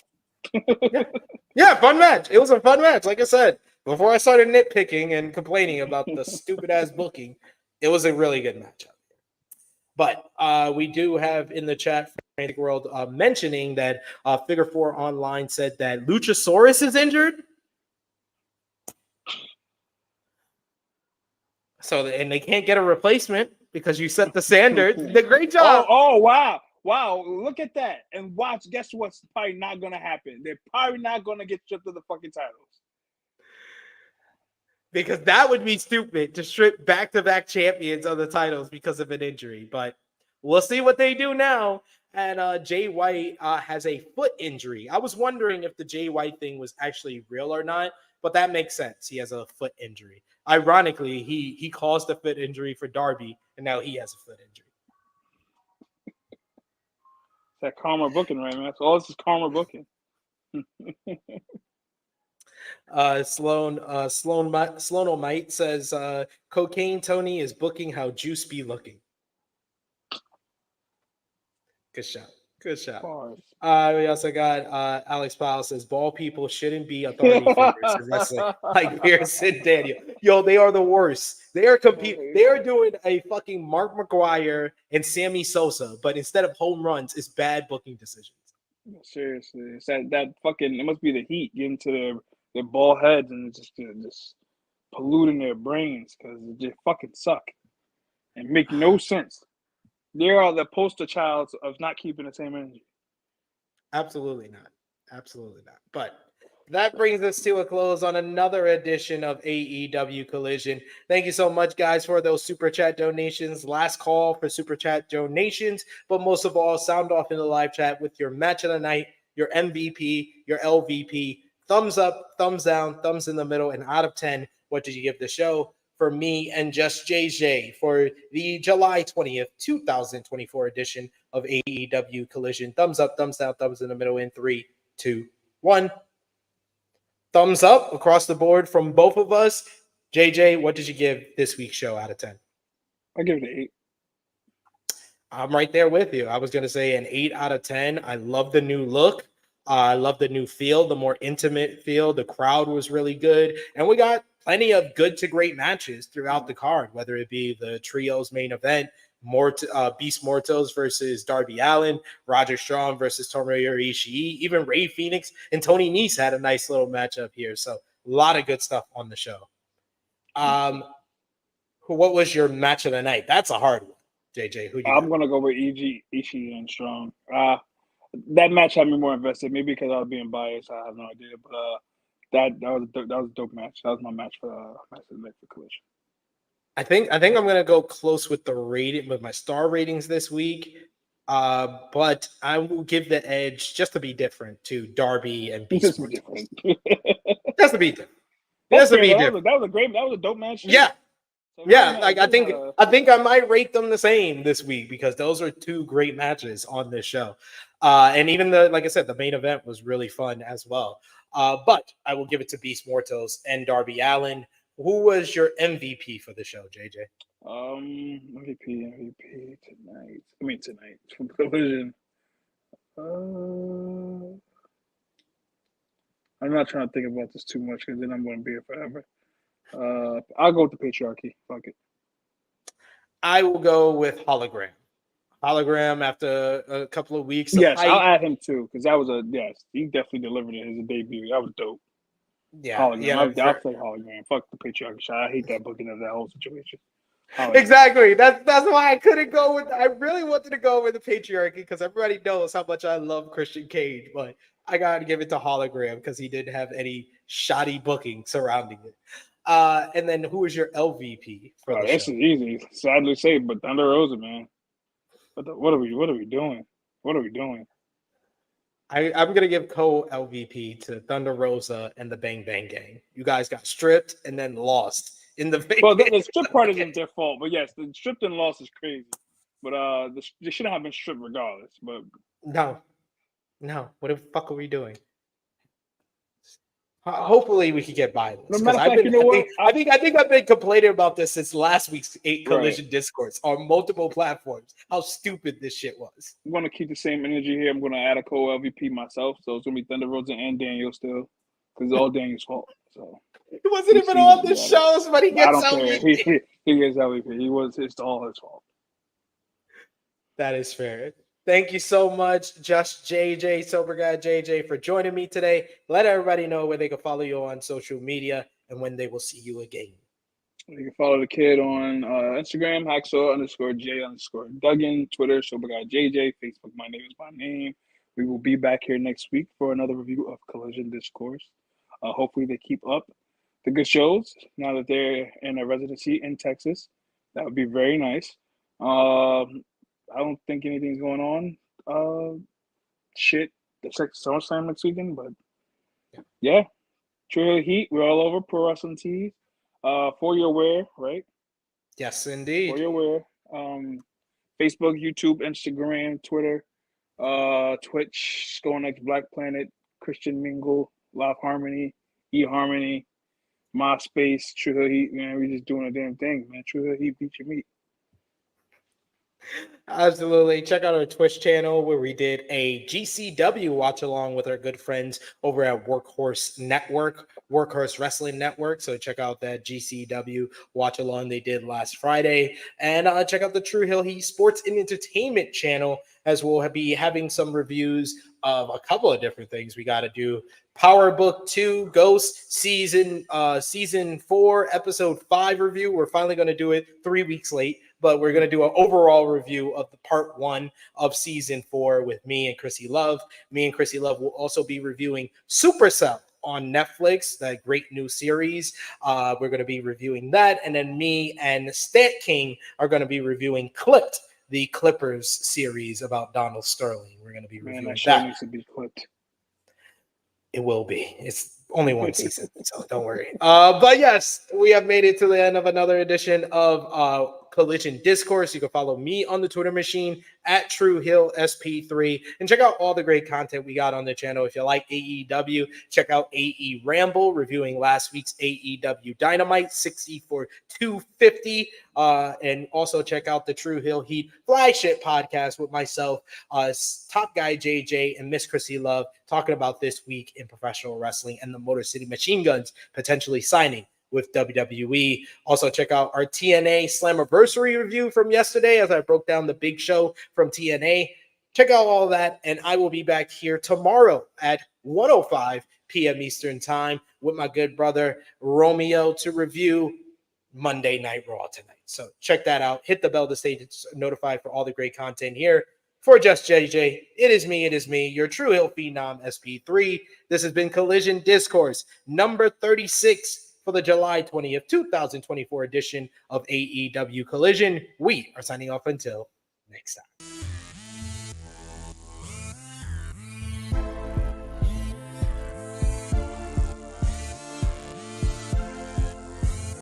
Yeah, fun match. It was a fun match. Like I said, before I started nitpicking and complaining about the stupid ass booking, it was a really good matchup. But we do have in the chat from Frantic World mentioning that Figure 4 Online said that Luchasaurus is injured. And they can't get a replacement because you set the standard. The great job. Oh, wow. Wow, look at that. And watch, guess what's probably not going to happen? They're probably not going to get stripped of the fucking titles. Because that would be stupid to strip back-to-back champions of the titles because of an injury. But we'll see what they do now. And Jay White has a foot injury. I was wondering if the Jay White thing was actually real or not, but that makes sense. He has a foot injury. Ironically, he caused a foot injury for Darby, and now he has a foot injury. That karma booking, right, man? That's all this is karma booking. Sloan O'Mite says, Cocaine Tony is booking how Juice be looking. Good shot. Good shot. We also got Alex Powell says, ball people shouldn't be authority figures in wrestling like Pierce and Daniel. Yo, they are the worst. They are competing. They are doing a fucking Mark McGuire and Sammy Sosa, but instead of home runs, it's bad booking decisions. Seriously, it's that fucking. It must be the heat getting to their ball heads and just polluting their brains because it just fucking suck and make no sense. They are the poster child of not keeping the same energy. Absolutely not. Absolutely not. But that brings us to a close on another edition of AEW Collision. Thank you so much, guys, for those super chat donations. Last call for super chat donations, but most of all, sound off in the live chat with your match of the night, your MVP, your LVP. Thumbs up, thumbs down, thumbs in the middle, and out of 10, what did you give the show? For me and Just JJ for the July 20th, 2024 edition of AEW Collision. Thumbs up, thumbs down, thumbs in the middle in 3, 2, 1. Thumbs up across the board from both of us. JJ, what did you give this week's show out of 10? I give it an 8. I'm right there with you. I was going to say an 8 out of 10. I love the new look. I love the new feel, the more intimate feel. The crowd was really good. And we got plenty of good to great matches throughout the card, whether it be the trios main event, Beast Mortos versus Darby Allin, Roger Strong versus Tomohiro Ishii, even Rey Fenix and Tony Nese had a nice little matchup here. So a lot of good stuff on the show. What was your match of the night? That's a hard one, JJ. I'm going to go with Ishii and Strong. That match had me more invested, maybe because I was being biased. I have no idea, but that was a dope match. That was my match for Collision. I think I'm gonna go close with the rating with my star ratings this week, but I will give the edge just to be different to Darby and Beast Mortal. Just to be different. Just to be different. That was a dope match. Too. Yeah. Yeah, like I think I might rate them the same this week because those are two great matches on this show. And even like I said, the main event was really fun as well. But I will give it to Beast Mortos and Darby Allin. Who was your MVP for the show, JJ? MVP tonight. I mean tonight from Collision. I'm not trying to think about this too much because then I'm going to be here forever. I'll go with the Patriarchy. Fuck it. I will go with Hologram. Hologram after a couple of weeks. Yes, I'll add him too because that was he definitely delivered in his debut. That was dope. Yeah, Hologram. yeah. I'll play Hologram. Fuck the Patriarchy shot. I hate that booking of that whole situation. Hologram. Exactly. That's why I couldn't go with. I really wanted to go with the Patriarchy because everybody knows how much I love Christian Cage, but I gotta give it to Hologram because he didn't have any shoddy booking surrounding it. And then who is your LVP for the show? This is easy. Sadly to say, but Thunder Rosa, man. What are we doing? What are we doing? I'm gonna give co-LVP to Thunder Rosa and the Bang Bang Gang. You guys got stripped and then lost in the Bang. Well, the strip part isn't their fault, but yes, the stripped and lost is crazy. But they shouldn't have been stripped regardless. But no. What the fuck are we doing? Hopefully we can get by this. I think I've been complaining about this since last week's Collision Discourse on multiple platforms. How stupid this shit was. I'm gonna keep the same energy here. I'm gonna add a co-LVP myself, so it's gonna be Thunder Rosa and Daniel still, because it's all Daniel's fault. So he wasn't even on the shows, but he gets LVP. He gets LVP. It's all his fault. That is fair. Thank you so much, Just JJ, Sober Guy JJ, for joining me today. Let everybody know where they can follow you on social media and when they will see you again. You can follow the kid on Instagram, Hacksaw_J_Duggan, Twitter, Sober Guy JJ, Facebook, my name is my name. We will be back here next week for another review of Collision Discourse. Hopefully they keep up the good shows now that they're in a residency in Texas. That would be very nice. I don't think anything's going on. It's like SummerSlam next weekend, but yeah. True Hill Heat. We're all over Pro Wrestling Tees. For your wear, right? Yes, For indeed. your wear. Facebook, YouTube, Instagram, Twitter, Twitch, StoneX, Black Planet, Christian Mingle, Live Harmony, eHarmony, MySpace, True Hill Heat. Man, we just doing a damn thing, man. True Hill Heat, beat your meat. Absolutely. Check out our Twitch channel where we did a GCW watch along with our good friends over at Workhorse Wrestling Network. So check out that GCW watch along they did last Friday. And check out the True Hill Heat Sports and Entertainment channel, as we'll be having some reviews of a couple of different things we got to do. Power Book 2 Ghost season 4 episode 5 review. We're finally going to do it 3 weeks late, but we're going to do an overall review of the part 1 of season 4 with me and Chrissy Love. Me and Chrissy Love will also be reviewing Supercell on Netflix, that great new series. We're going to be reviewing that. And then me and Stat King are going to be reviewing Clipped, the Clippers series about Donald Sterling. We're going to be reviewing that needs to be clipped. It will be. It's only one season, so don't worry. But yes, we have made it to the end of another edition of Collision Discourse. You can follow me on the Twitter machine at TrueHillSP3 and check out all the great content we got on the channel. If you like AEW, check out AE Ramble, reviewing last week's AEW Dynamite 60 for 250. And also check out the True Hill Heat flagship podcast with myself, Top Guy JJ, and Miss Chrissy Love, talking about this week in professional wrestling and the Motor City Machine Guns potentially signing with WWE. Also check out our TNA Slammiversary review from yesterday as I broke down the big show from TNA. Check out all that, and I will be back here tomorrow at 1:05 p.m. Eastern Time with my good brother Romeo to review Monday Night Raw tonight. So check that out. Hit the bell to stay notified for all the great content here. For Just JJ, it is me, your True Hill Phenom SP3. This has been Collision Discourse, number 36 for the July 20th, 2024 edition of AEW Collision. We are signing off until next time.